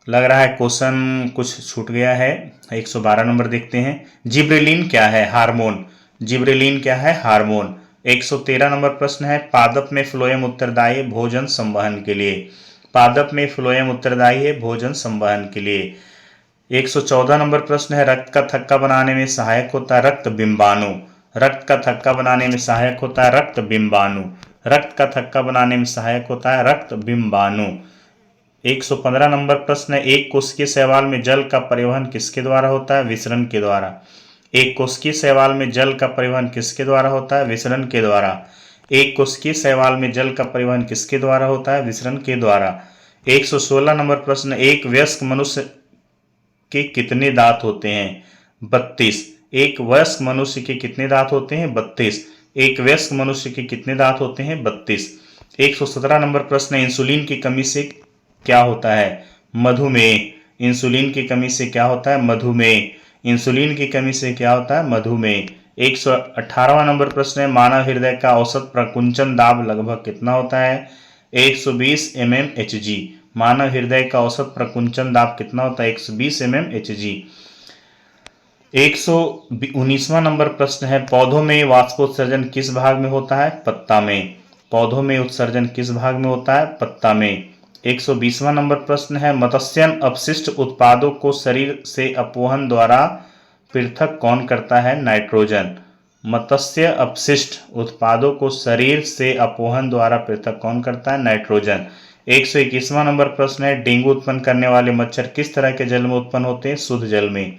लग रहा है क्वेश्चन कुछ छूट गया है। 112 नंबर देखते हैं। जिब्रेलिन क्या है? हार्मोन। जिब्रेलिन क्या है? हार्मोन। 113 नंबर प्रश्न है, पादप में फ्लोएम उत्तरदायी है भोजन संवहन के लिए। पादप में फ्लोएम उत्तरदायी है भोजन संवहन के लिए। 114 नंबर प्रश्न है, रक्त का थक्का बनाने में सहायक होता है रक्त बिंबाणु। रक्त का थक्का बनाने में सहायक होता है रक्त बिंबाणु। रक्त का थक्का बनाने में सहायक होता है रक्त बिंबाणु। 115 नंबर प्रश्न है, एक कोशिकीय शैवाल में जल का परिवहन किसके द्वारा होता है? विसरण के द्वारा। एक कोशिकीय शैवाल में जल का परिवहन किसके द्वारा होता है? विसरण के द्वारा। एक कोशिकीय शैवाल में जल का परिवहन किसके द्वारा होता है? विसरण के द्वारा। 116 नंबर प्रश्न, एक वयस्क मनुष्य के कितने दांत होते हैं? 32। एक वयस्क मनुष्य के कितने दांत होते हैं? 32। एक वयस्क मनुष्य के कितने दांत होते हैं? 32। 117 नंबर प्रश्न, इंसुलिन की कमी से क्या होता है? मधुमेह। इंसुलिन की कमी से क्या होता है? मधुमेह। इंसुलिन की कमी से क्या होता है? मधुमेह। 118वां नंबर प्रश्न है, मानव हृदय का औसत प्रकुंचन दाब लगभग कितना होता है? 120 mmHg। मानव हृदय का औसत प्रकुंचन दाब कितना होता है? 120 mmHg। 119वां नंबर प्रश्न है, पौधों में वाष्पोत्सर्जन किस भाग में होता है? पत्ता में। पौधों में उत्सर्जन किस भाग में होता है? पत्ता में। 120वां नंबर प्रश्न है, मत्स्यन अपशिष्ट उत्पादों को शरीर से अपवहन द्वारा पृथक कौन करता है? नाइट्रोजन। मत्स्य अपशिष्ट उत्पादों को शरीर से अपवहन द्वारा पृथक कौन करता है? नाइट्रोजन। 121वां नंबर प्रश्न है, डेंगू उत्पन्न करने वाले मच्छर किस तरह के जल में उत्पन्न होते हैं? शुद्ध जल में।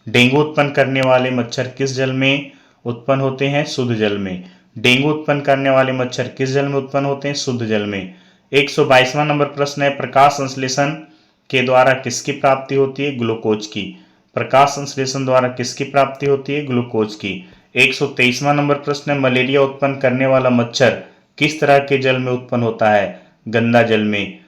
डेंगू उत्पन्न करने वाले मच्छर किस जल में उत्पन्न होते हैं? शुद्ध जल में। डेंगू उत्पन्न करने वाले मच्छर किस जल में उत्पन्न होते हैं? शुद्ध जल में। 122वां नंबर प्रश्न है, प्रकाश संश्लेषण के द्वारा किसकी प्राप्ति होती है? ग्लूकोज की। प्रकाश संश्लेषण द्वारा किसकी प्राप्ति होती है? ग्लूकोज की। 123वां नंबर प्रश्न है, मलेरिया उत्पन्न करने वाला मच्छर किस तरह के जल में उत्पन्न होता है? गंदा जल में।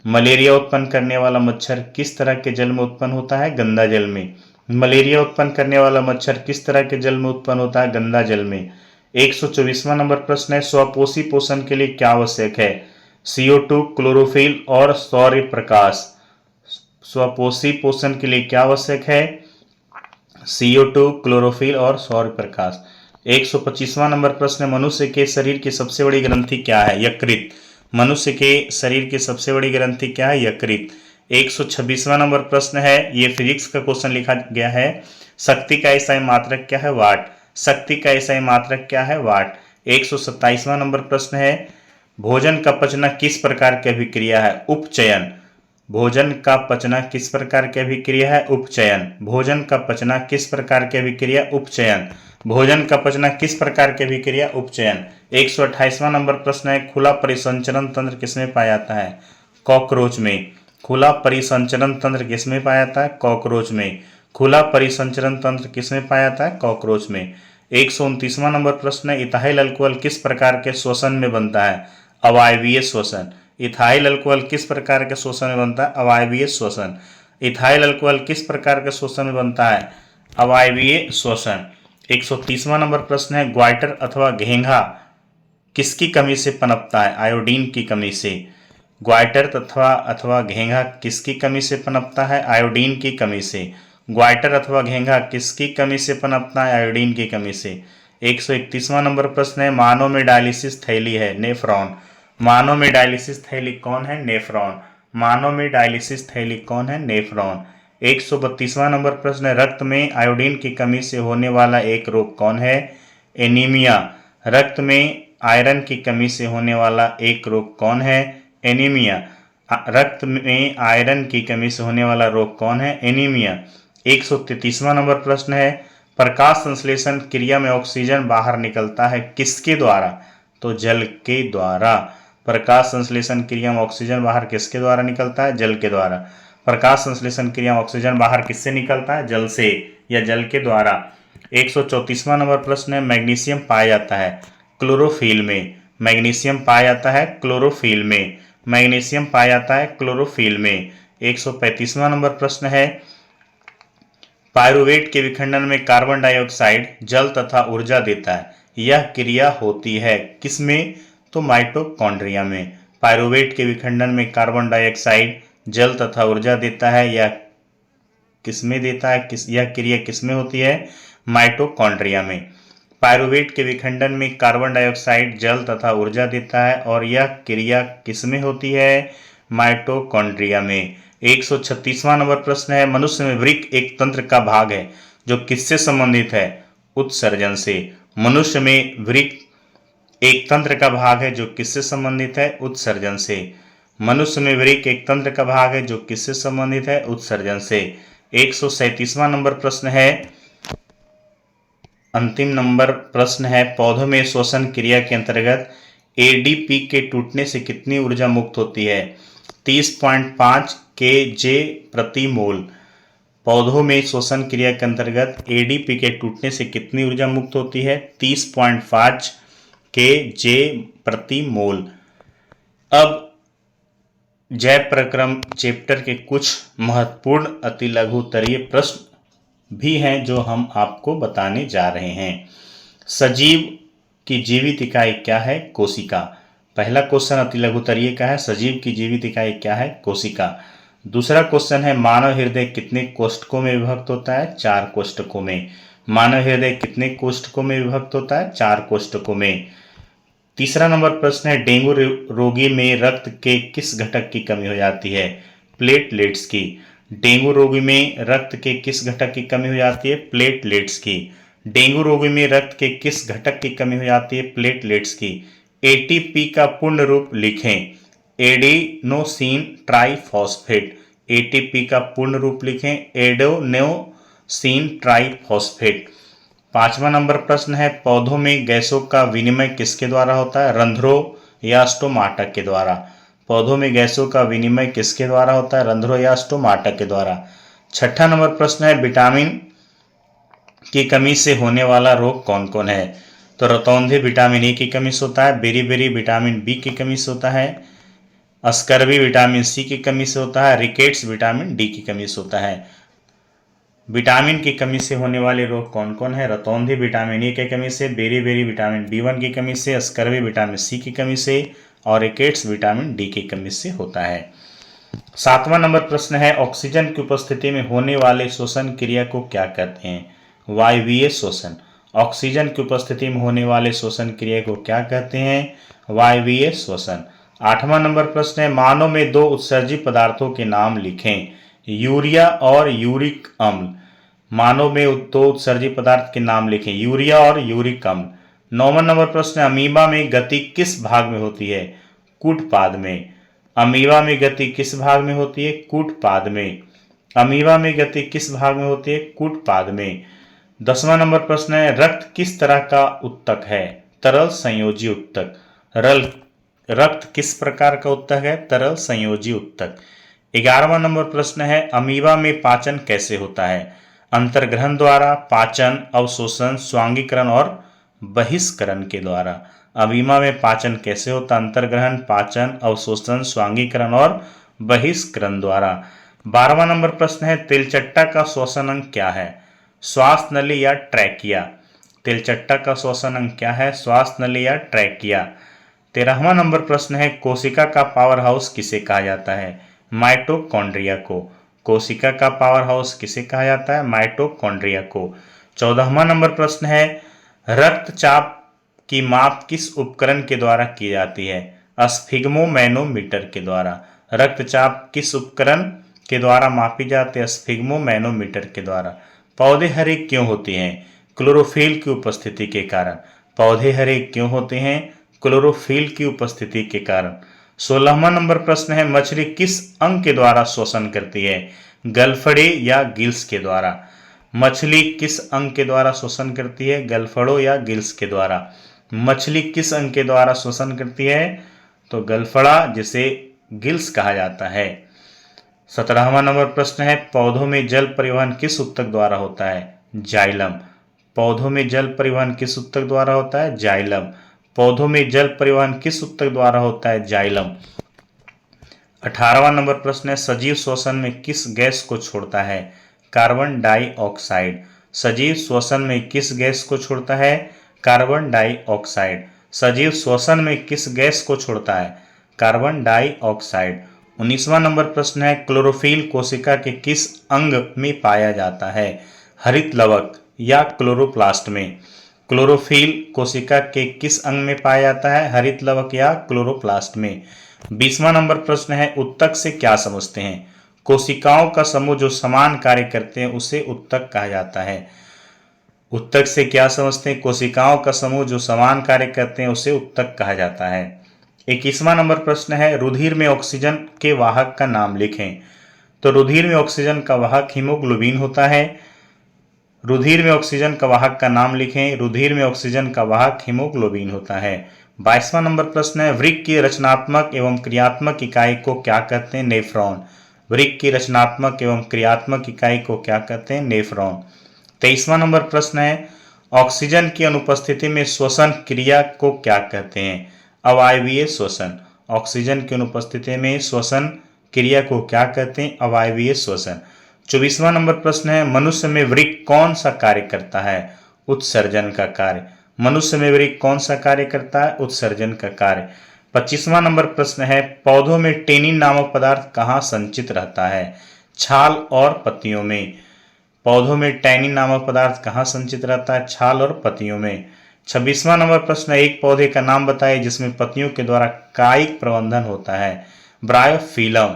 मलेरिया उत्पन्न करने वाला मच्छर किस तरह के जल में उत्पन्न होता है? गंदा जल में। मलेरिया उत्पन्न करने वाला मच्छर किस तरह के जल में उत्पन्न होता है? गंदा जल में। 124वां नंबर प्रश्न है, स्वपोषी पोषण के लिए क्या आवश्यक है? CO2, क्लोरोफिल और सौर्य प्रकाश। स्वपोषी पोषण के लिए क्या आवश्यक है? CO2, क्लोरोफिल और सौर्य प्रकाश। 125वां नंबर प्रश्न है, मनुष्य के शरीर की सबसे बड़ी ग्रंथि क्या है? यकृत। मनुष्य के शरीर की सबसे बड़ी ग्रंथि क्या है? यकृत। 126वां नंबर प्रश्न है, ये फिजिक्स का क्वेश्चन लिखा गया है, शक्ति का ईसाई मात्रक क्या है? वाट। शक्ति का ईसाई मात्रक क्या है? वाट। 127वां नंबर प्रश्न है, भोजन का पचना किस प्रकार की अभिक्रिया है? उपचयन। भोजन का पचना किस प्रकार की अभिक्रिया है? उपचयन। भोजन का पचना किस प्रकार की अभिक्रिया? उपचयन। भोजन का पचना किस प्रकार की अभिक्रिया? उपचयन। 128वां नंबर प्रश्न है, खुला परिसंचरण तंत्र किसमें पाया जाता है? कॉकरोच में। खुला परिसंचरण तंत्र किसमें पाया जाता है? कॉकरोच में। खुला परिसंचरण तंत्र किसमें पाया जाता है? कॉकरोच में। 129वां नंबर प्रश्न है, इथाइल अल्कोहल किस प्रकार के श्वसन में बनता है? अवायवीय श्वसन। इथाइल अल्कोहल किस प्रकार के श्वसन में बनता है? अवायवीय श्वसन। इथाइल अल्कोहल किस प्रकार के श्वसन में बनता है? अवायवीय श्वसन। 130वां नंबर प्रश्न है, ग्वाइटर अथवा घेंघा किसकी कमी से पनपता है? आयोडीन की कमी से। ग्वाइटर अथवा घेंघा किसकी कमी से पनपता है? आयोडीन की कमी से। ग्वाइटर अथवा घेंघा किसकी कमी से पनपता है? आयोडीन की कमी से। 131वां नंबर प्रश्न है, मानव में डायलिसिस थैली है? नेफ्रॉन। मानव में डायलिसिस थैली कौन है? नेफ्रॉन। मानव में डायलिसिस थैली कौन है? नेफ्रॉन। 132वां नंबर प्रश्न है, रक्त में आयोडीन की कमी से होने वाला एक रोग कौन है? एनीमिया। रक्त में आयरन की कमी से होने वाला एक रोग कौन है? एनीमिया। रक्त में आयरन की कमी से होने वाला रोग कौन है? एनीमिया। 133वां नंबर प्रश्न है, प्रकाश संश्लेषण क्रिया में ऑक्सीजन बाहर निकलता है किसके द्वारा? तो जल के द्वारा। प्रकाश संश्लेषण क्रिया में ऑक्सीजन बाहर किसके द्वारा निकलता है? जल के द्वारा। प्रकाश संश्लेषण क्रिया में ऑक्सीजन बाहर किससे निकलता है? जल से या जल के द्वारा। 134वां नंबर प्रश्न है, मैग्नीशियम पाया जाता है क्लोरोफिल में। मैग्नीशियम पाया जाता है क्लोरोफिल में। मैग्नीशियम पाया जाता है क्लोरोफिल में। 135वां नंबर प्रश्न है, पायरुवेट के विखंडन में कार्बन डाइऑक्साइड जल तथा ऊर्जा देता है, यह क्रिया होती है किसमें? तो माइटोकॉन्ड्रिया में। पायरुवेट के विखंडन में कार्बन डाइऑक्साइड जल तथा ऊर्जा देता है, यह किसमें देता है? यह क्रिया किसमें होती है? माइटोकॉन्ड्रिया में। पायरुवेट के विखंडन में कार्बन डाइऑक्साइड जल तथा ऊर्जा देता है और यह क्रिया किसमें होती है? माइटोकॉन्ड्रिया में। 136वां नंबर प्रश्न है, मनुष्य में वृक्क एक तंत्र का भाग है जो किससे संबंधित है? उत्सर्जन से। मनुष्य में वृक्क एक तंत्र का भाग है जो किससे संबंधित है? उत्सर्जन से। मनुष्य में वृक्क एक तंत्र का भाग है जो किससे संबंधित है? उत्सर्जन से। 137वां नंबर प्रश्न है, अंतिम नंबर प्रश्न है, पौधों में श्वसन क्रिया के अंतर्गत एडीपी के टूटने से कितनी ऊर्जा मुक्त होती है? 30.5 केजे प्रति मोल। पौधों में श्वसन क्रिया के अंतर्गत एडीपी के टूटने से कितनी ऊर्जा मुक्त होती है? 30.5 केजे प्रति मोल। अब जैव प्रक्रम चैप्टर के कुछ महत्वपूर्ण अति लघुत्तरीय प्रश्न भी हैं जो हम आपको बताने जा रहे हैं। सजीव की जीवित इकाई क्या है? कोशिका। पहला क्वेश्चन अति लघुत्तरीय का है, सजीव की जीवित इकाई क्या है? कोशिका। दूसरा क्वेश्चन है, मानव हृदय कितने कोष्ठकों में विभक्त होता है? 4 कोष्ठकों में। मानव हृदय कितने कोष्ठकों में विभक्त होता है? 4 कोष्ठकों में। तीसरा नंबर प्रश्न है, डेंगू रोगी में रक्त के किस घटक की कमी हो जाती है? प्लेटलेट्स की। डेंगू रोगी में रक्त के किस घटक की कमी हो जाती है? प्लेटलेट्स की। डेंगू रोगी में रक्त के किस घटक की कमी हो जाती है? प्लेटलेट्स की। एटीपी का पूर्ण रूप लिखें। Adenosine triphosphate. एटीपी का पूर्ण रूप लिखें, एडेनोसिन ट्राइफॉस्फेट। 5वां नंबर प्रश्न है, पौधों में गैसों का विनिमय किसके द्वारा होता है? रंध्रों या स्टोमाटा के द्वारा। पौधों में गैसों का विनिमय किसके द्वारा होता है? रंध्रों या स्टोमाटा के द्वारा। 6ठा नंबर प्रश्न है, विटामिन की कमी से होने वाला रोग कौन कौन है? तो रतौंधी विटामिन ए की कमी से होता है, बेरी विटामिन बी की कमी से होता है, स्कर्वी विटामिन सी की कमी से होता है, रिकेट्स विटामिन डी की कमी से होता है। विटामिन की कमी से होने वाले रोग कौन कौन है? रतौंधी विटामिन ए की कमी से, बेरी विटामिन B1 की कमी से, स्कर्वी विटामिन सी की कमी से और रिकेट्स विटामिन डी की कमी से होता है। 7वां नंबर प्रश्न है, ऑक्सीजन की उपस्थिति में होने वाले श्वसन क्रिया को क्या कहते हैं? वायवीय श्वसन। ऑक्सीजन की उपस्थिति में होने वाले श्वसन क्रिया को क्या कहते हैं? वायवीय श्वसन। 8वां नंबर प्रश्न है, मानव में 2 उत्सर्जी पदार्थों के नाम लिखें। यूरिया और यूरिक अम्ल। मानव में 2 उत्सर्जी पदार्थ के नाम लिखें, यूरिया और यूरिक अम्ल। 9वां नंबर प्रश्न है, अमीबा में गति किस भाग में होती है? कूटपाद में। अमीबा में गति किस भाग में होती है? कूटपाद में। अमीबा में गति किस भाग में होती है? कूटपाद में। 10वां नंबर प्रश्न है, रक्त किस तरह का उत्तक है? तरल संयोजी उत्तक। रक्त किस प्रकार का उत्तक है? तरल संयोजी उत्तक। 11वां नंबर प्रश्न है, अमीबा में पाचन कैसे होता है? अंतर्ग्रहण द्वारा, पाचन, अवशोषण, स्वांगीकरण और बहिष्करण के द्वारा। अमीबा में पाचन कैसे होता है? अंतर्ग्रहण, पाचन, अवशोषण, स्वांगीकरण और बहिष्करण द्वारा। 12वां नंबर प्रश्न है, तिलचट्टा का श्वसन अंग क्या है? श्वास नली या ट्रैकिया। तिलचट्टा का श्वसन अंग क्या है? श्वास नली या ट्रैकिया। 13वां नंबर प्रश्न है, कोशिका का पावर हाउस किसे कहा जाता है? माइटोकॉन्ड्रिया को। कोशिका का पावर हाउस किसे कहा जाता है? माइटोकॉन्ड्रिया को। 14वां नंबर प्रश्न है, रक्तचाप की माप किस उपकरण के द्वारा की जाती है? स्फिग्मोमैनोमीटर के द्वारा। रक्तचाप किस उपकरण के द्वारा मापी जाती है? स्फिग्मोमैनोमीटर के द्वारा। पौधे हरे क्यों होते हैं? क्लोरोफिल की उपस्थिति के कारण। पौधे हरे क्यों होते हैं? क्लोरोफिल की उपस्थिति के कारण। 16वां नंबर प्रश्न है, मछली किस अंग के द्वारा श्वसन करती है? गलफड़े या गिल्स के द्वारा। मछली किस अंग के द्वारा श्वसन करती है? गलफड़ों या गिल्स के द्वारा। मछली किस अंग के द्वारा श्वसन करती है? तो गलफड़ा, जिसे गिल्स कहा जाता है। 17वां नंबर प्रश्न है, पौधों में जल परिवहन किस ऊतक द्वारा होता है? जाइलम। पौधों में जल परिवहन किस ऊतक द्वारा होता है? जाइलम। पौधों में जल परिवहन किस ऊतक द्वारा होता है? जाइलम। 18वां नंबर प्रश्न है, सजीव श्वसन में किस गैस को छोड़ता है? Carbon dioxide. सजीव श्वसन में किस गैस को छोड़ता है? Carbon dioxide. सजीव श्वसन में किस गैस को छोड़ता है? Carbon dioxide. 19वां नंबर प्रश्न है, क्लोरोफिल कोशिका के किस अंग में पाया जाता है? हरित लवक या क्लोरोप्लास्ट में? क्लोरोफिल कोशिका के किस अंग में पाया जाता है? हरित लवक या क्लोरोप्लास्ट में? 20वां नंबर प्रश्न है, उत्तक से क्या समझते हैं? कोशिकाओं का समूह जो समान कार्य करते हैं उसे उत्तक कहा जाता है। उत्तक से क्या समझते हैं? कोशिकाओं का समूह जो समान कार्य करते हैं उसे उत्तक कहा जाता है। 21वां नंबर प्रश्न है, रुधिर में ऑक्सीजन के वाहक का नाम लिखें। तो रुधिर में ऑक्सीजन का वाहक हीमोग्लोबिन होता है। रुधिर में ऑक्सीजन का वाहक का नाम लिखें। रुधिर में ऑक्सीजन का वाहक हीमोग्लोबिन होता है। 22वां नंबर प्रश्न है, वृक्क की रचनात्मक एवं क्रियात्मक इकाई को क्या कहते हैं? नेफ्रॉन। वृक्क की रचनात्मक एवं क्रियात्मक इकाई को क्या कहते हैं? नेफ्रॉन। 23वां नंबर प्रश्न है, ऑक्सीजन की अनुपस्थिति में श्वसन क्रिया को क्या कहते हैं? अवायवीय श्वसन। ऑक्सीजन की अनुपस्थिति में श्वसन क्रिया को क्या कहते हैं? अवायवीय श्वसन। 24वां नंबर प्रश्न है, मनुष्य में वृक्क कौन सा कार्य करता है? उत्सर्जन का कार्य। मनुष्य में वृक्क कौन सा कार्य करता है? उत्सर्जन का कार्य। 25वां नंबर प्रश्न है, पौधों में टेनिन नामक पदार्थ कहाँ संचित रहता है? छाल और पत्तियों में। पौधों में टैनिन नामक पदार्थ कहाँ संचित रहता है? छाल और पत्तियों में। 26वां नंबर प्रश्न है, एक पौधे का नाम बताइए जिसमें पत्तियों के द्वारा कायिक प्रबंधन होता है? ब्रायोफिलम।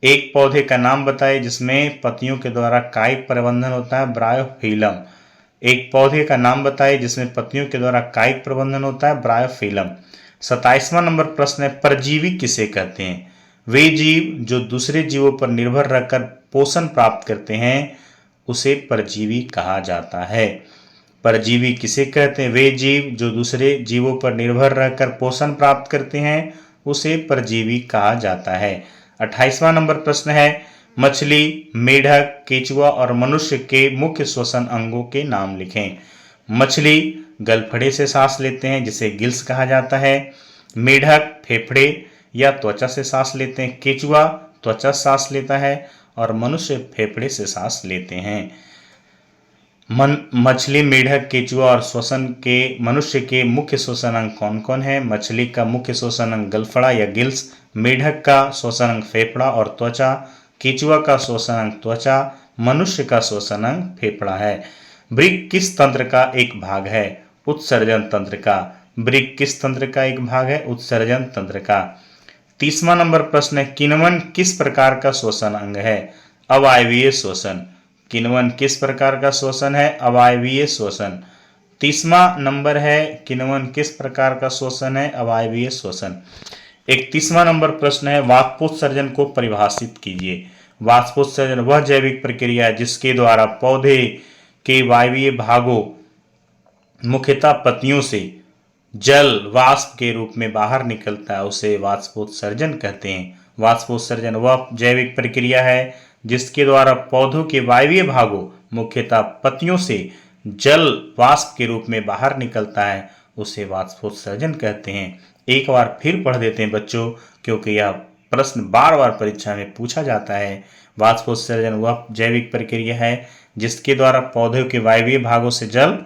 एक पौधे का नाम बताइए जिसमें पत्तियों के द्वारा कायिक प्रबंधन होता है? ब्रायोफिलम। एक पौधे का नाम बताइए जिसमें पत्तियों के द्वारा कायिक प्रबंधन होता है? ब्रायोफिलम। 27वां नंबर प्रश्न है, परजीवी किसे कहते हैं? वे जीव जो दूसरे जीवों पर निर्भर रहकर पोषण प्राप्त करते हैं उसे परजीवी कहा जाता है। परजीवी किसे कहते हैं? वे जीव जो दूसरे जीवों पर निर्भर रहकर पोषण प्राप्त करते हैं उसे परजीवी कहा जाता है। 28वां नंबर प्रश्न है, मछली, मेढक, केचुआ और मनुष्य के मुख्य श्वसन अंगों के नाम लिखें। मछली गलफड़े से सांस लेते हैं जिसे गिल्स कहा जाता है। मेढक फेफड़े या त्वचा से सांस लेते हैं। केचुआ त्वचा से सांस लेता है और मनुष्य फेफड़े से सांस लेते हैं। मछली, मेढक, केचुआ और श्वसन के मनुष्य के मुख्य श्वसन अंग कौन कौन है? मछली का मुख्य श्वसन अंग गलफड़ा या गिल्स, मेढक का श्वसन अंग फेफड़ा और त्वचा, केचुआ का श्वसन अंग त्वचा, मनुष्य का श्वसन अंग फेफड़ा है। वृक्क किस तंत्र का एक भाग है? उत्सर्जन तंत्र का। वृक्क किस तंत्र का एक भाग है? उत्सर्जन तंत्र का। 30वां नंबर प्रश्न है, किण्वन किस प्रकार का श्वसन अंग है? अवायवीय श्वसन। किण्वन किस प्रकार का श्वसन है? अवायवीय श्वसन। 30वां नंबर है, किण्वन किस प्रकार का श्वसन है? अवायवीय श्वसन। 31वां नंबर प्रश्न है, वाष्पोत्सर्जन को परिभाषित कीजिए। वाष्पोत्सर्जन वह जैविक प्रक्रिया है जिसके द्वारा पौधे के वायवीय भागों मुख्यतः पत्तियों से जल वाष्प के रूप में बाहर निकलता है, उसे वाष्पोत्सर्जन कहते हैं। वाष्पोत्सर्जन वह जैविक प्रक्रिया है जिसके द्वारा पौधों के वायवीय भागों मुख्यतः पत्तियों से जल वाष्प के रूप में बाहर निकलता है, उसे वाष्पोत्सर्जन कहते हैं। एक बार फिर पढ़ देते हैं बच्चों, क्योंकि यह प्रश्न बार बार परीक्षा में पूछा जाता है। वाष्पोत्सर्जन वह जैविक प्रक्रिया है जिसके द्वारा पौधों के वायवीय भागों से जल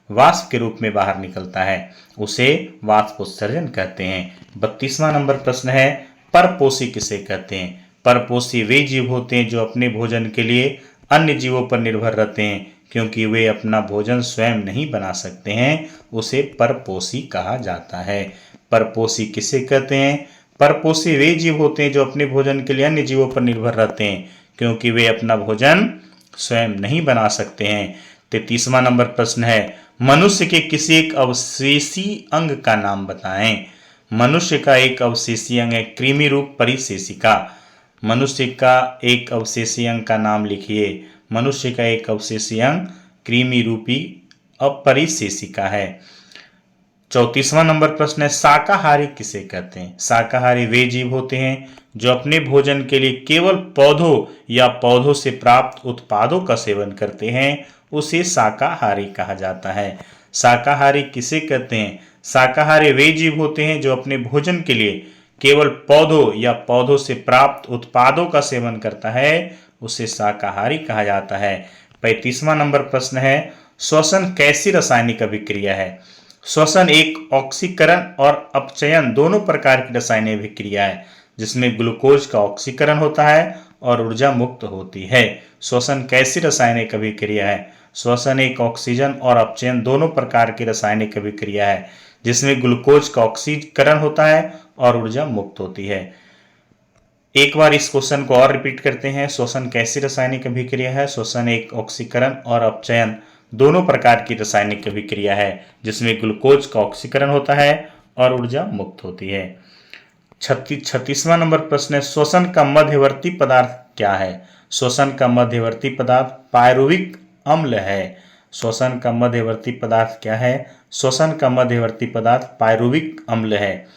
वाष्प के रूप में बाहर निकलता है, उसे वाष्पोत्सर्जन कहते हैं। 32वां नंबर प्रश्न है, परपोषी किसे कहते हैं? परपोषी वे जीव होते हैं जो अपने भोजन के लिए अन्य जीवों पर निर्भर रहते हैं, क्योंकि वे अपना भोजन स्वयं नहीं बना सकते हैं, उसे परपोषी कहा जाता है। परपोषी किसे कहते हैं? परपोषी वे जीव होते हैं जो अपने भोजन के लिए अन्य जीवों पर निर्भर रहते हैं, क्योंकि वे अपना भोजन स्वयं नहीं बना सकते हैं। 33वां नंबर प्रश्न है, मनुष्य के किसी एक अवशेषी अंग का नाम बताएं। मनुष्य का एक अवशेषी अंग है कृमि रूप परिशेषिका। मनुष्य का एक अवशेषी अंग का नाम लिखिए। मनुष्य का एक अवशेषी अंग कृमि रूपी अपरिशेषिका है। 34वां नंबर प्रश्न है, शाकाहारी किसे कहते हैं? शाकाहारी वे जीव होते हैं जो अपने भोजन के लिए केवल पौधों या पौधों से प्राप्त उत्पादों का सेवन करते हैं, उसे शाकाहारी कहा जाता है। शाकाहारी किसे कहते हैं? शाकाहारी वे जीव होते हैं जो अपने भोजन के लिए केवल पौधों या पौधों से प्राप्त उत्पादों का सेवन करता है, उसे शाकाहारी कहा जाता है। 35वां नंबर प्रश्न है, श्वसन कैसी रासायनिक अभिक्रिया है? श्वसन एक ऑक्सीकरण और अपचयन दोनों प्रकार की रासायनिक अभिक्रिया है, जिसमें ग्लूकोज का ऑक्सीकरण होता है और ऊर्जा मुक्त होती है। श्वसन कैसी रासायनिक अभिक्रिया है? श्वसन एक ऑक्सीजन और अपचयन दोनों प्रकार की रासायनिक अभिक्रिया है, जिसमें ग्लूकोज का ऑक्सीकरण होता है और ऊर्जा मुक्त होती है। एक बार इस क्वेश्चन को और रिपीट करते हैं। श्वसन कैसी रासायनिक अभिक्रिया है? श्वसन एक ऑक्सीकरण और अपचयन दोनों प्रकार की रासायनिक अभिक्रिया है, जिसमें ग्लूकोज का ऑक्सीकरण होता है और ऊर्जा मुक्त होती है। 36वां नंबर प्रश्न है, श्वसन का मध्यवर्ती पदार्थ क्या है? श्वसन का मध्यवर्ती पदार्थ पायरुविक अम्ल है। श्वसन का मध्यवर्ती पदार्थ क्या है? श्वसन का मध्यवर्ती पदार्थ पायरुविक अम्ल है।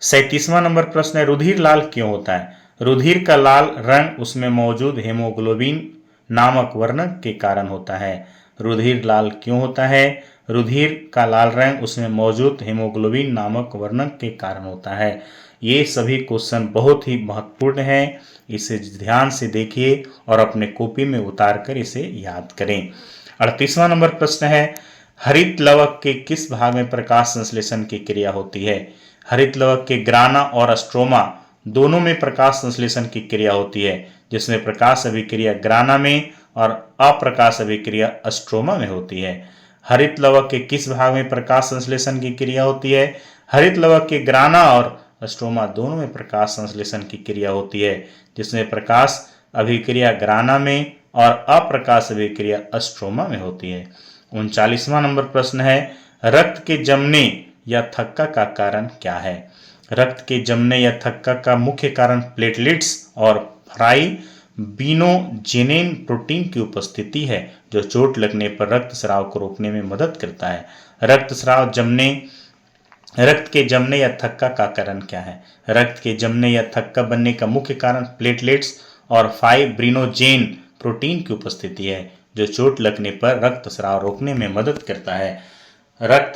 37वां नंबर प्रश्न है, रुधिर लाल क्यों होता है? रुधिर का लाल रंग उसमें मौजूद हेमोग्लोबिन नामक वर्णक के कारण होता है। रुधिर लाल क्यों होता है? रुधिर का लाल रंग उसमें मौजूद हेमोग्लोबिन नामक वर्णक के कारण होता है। ये सभी क्वेश्चन बहुत ही महत्वपूर्ण हैं, इसे ध्यान से देखिए और अपने कॉपी में उतार कर इसे याद करें। 38वां नंबर प्रश्न है, हरित लवक के किस भाग में प्रकाश संश्लेषण की क्रिया होती है? हरित लवक के ग्राना और स्ट्रोमा दोनों में प्रकाश संश्लेषण की क्रिया होती है, जिसमें प्रकाश अभिक्रिया ग्राना में और अप्रकाश अभिक्रिया स्ट्रोमा में होती है। हरित लवक के किस भाग में प्रकाश संश्लेषण की क्रिया होती है? हरित लवक के ग्राना और स्ट्रोमा दोनों में प्रकाश संश्लेषण की क्रिया होती है, जिसमें प्रकाश अभिक्रिया ग्राना में और अप्रकाश अभिक्रिया स्ट्रोमा में होती है। 39वां नंबर प्रश्न है, रक्त के जमने या थक्का का कारण क्या है? रक्त के जमने या थक्का का मुख्य कारण प्लेटलेट्स और फाइब्रिनोजेनिन प्रोटीन की उपस्थिति है, जो चोट लगने पर रक्तस्राव को रोकने में मदद करता है। रक्त के जमने या थक्का का कारण क्या है? रक्त के जमने या थक्का बनने का मुख्य कारण प्लेटलेट्स और फाइब्रिनोजेन प्रोटीन की उपस्थिति है, जो चोट लगने पर रक्तस्राव रोकने में मदद करता है। रक्त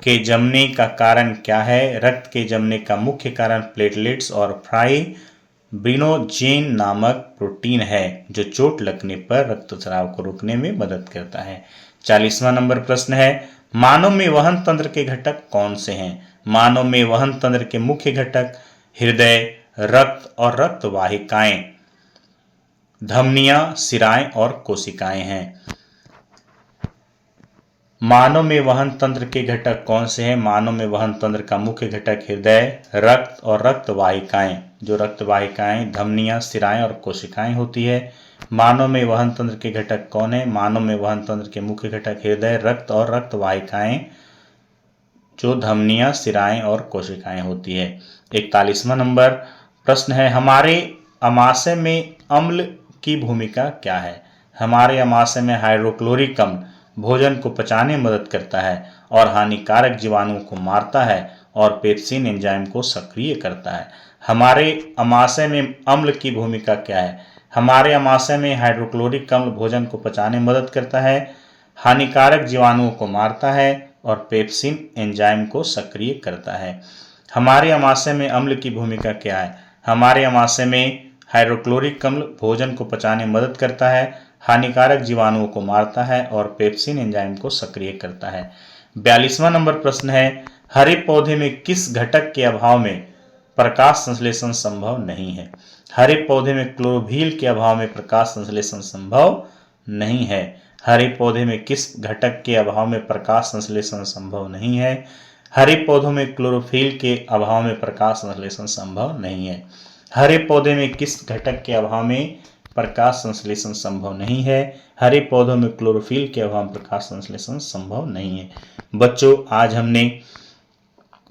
के जमने का कारण क्या है? रक्त के जमने का मुख्य कारण प्लेटलेट्स और फाइब्रिनोजेन नामक प्रोटीन है, जो चोट लगने पर रक्तस्राव को रोकने में मदद करता है। 40वां नंबर प्रश्न है, मानव में वहन तंत्र के घटक कौन से हैं? मानव में वहन तंत्र के मुख्य घटक हृदय, रक्त और रक्त वाहिकाएं, धमनियां, सिराएं और कोशिकाएं हैं। मानव में वहन तंत्र के घटक कौन से हैं? मानव में वहन तंत्र का मुख्य घटक हृदय, रक्त और रक्त वाहिकाएं, जो रक्त वाहिकाएं, धमनियां, सिराएं और कोशिकाएं होती है। मानव में वहन तंत्र के घटक कौन है? मानव में वहन तंत्र के मुख्य घटक हृदय, रक्त और रक्त वाहिकाएं, जो धमनियां, सिराएं और कोशिकाएं होती है। 41वां नंबर प्रश्न है, हमारे आमाशय में अम्ल की भूमिका क्या है? हमारे आमाशय में हाइड्रोक्लोरिक अम्ल भोजन को पचाने में मदद करता है और हानिकारक जीवाणुओं को मारता है और पेप्सिन एंजाइम को सक्रिय करता है। हमारे आमाशय में अम्ल की भूमिका क्या है? हमारे आमाशय में हाइड्रोक्लोरिक अम्ल भोजन को पचाने में मदद करता है, हानिकारक जीवाणुओं को मारता है और पेप्सिन एंजाइम को सक्रिय करता है। हमारे आमाशय में अम्ल की भूमिका क्या है? हमारे आमाशय में हाइड्रोक्लोरिक अम्ल भोजन को पचाने में मदद करता है, हानिकारक जीवाणुओं को मारता है और पेप्सिन एंजाइम को सक्रिय करता है। 42वां नंबर प्रश्न है, हरे पौधे में किस घटक के अभाव में प्रकाश संश्लेषण संभव नहीं है? हरे पौधे में क्लोरोफिल के अभाव में प्रकाश संश्लेषण संभव नहीं है। हरे पौधे में किस घटक के अभाव में प्रकाश संश्लेषण संभव नहीं है? हरे पौधों में क्लोरोफिल के अभाव में प्रकाश संश्लेषण संभव नहीं है। हरे पौधे में किस घटक के अभाव में प्रकाश संश्लेषण संभव नहीं है? हरे पौधों में क्लोरोफिल के अभाव में प्रकाश संश्लेषण संभव नहीं है। बच्चों, आज हमने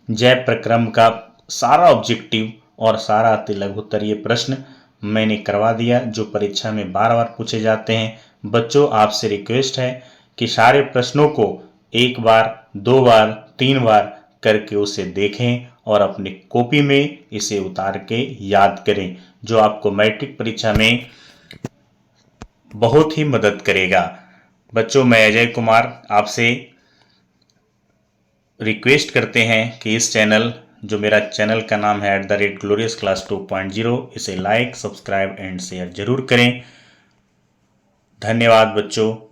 जैव प्रक्रम का सारा ऑब्जेक्टिव और सारा अति लघुत्तरीय प्रश्न मैंने करवा दिया, जो परीक्षा में बार बार पूछे जाते हैं। बच्चों, आपसे रिक्वेस्ट है कि सारे प्रश्नों को एक बार, दो बार, तीन बार करके उसे देखें और अपनी कॉपी में इसे उतार के याद करें, जो आपको मैट्रिक परीक्षा में बहुत ही मदद करेगा। बच्चों, मैं अजय कुमार आपसे रिक्वेस्ट करते हैं कि इस चैनल, जो मेरा चैनल का नाम है @Glorious Class 2.0, इसे लाइक, सब्सक्राइब एंड शेयर जरूर करें। धन्यवाद बच्चों।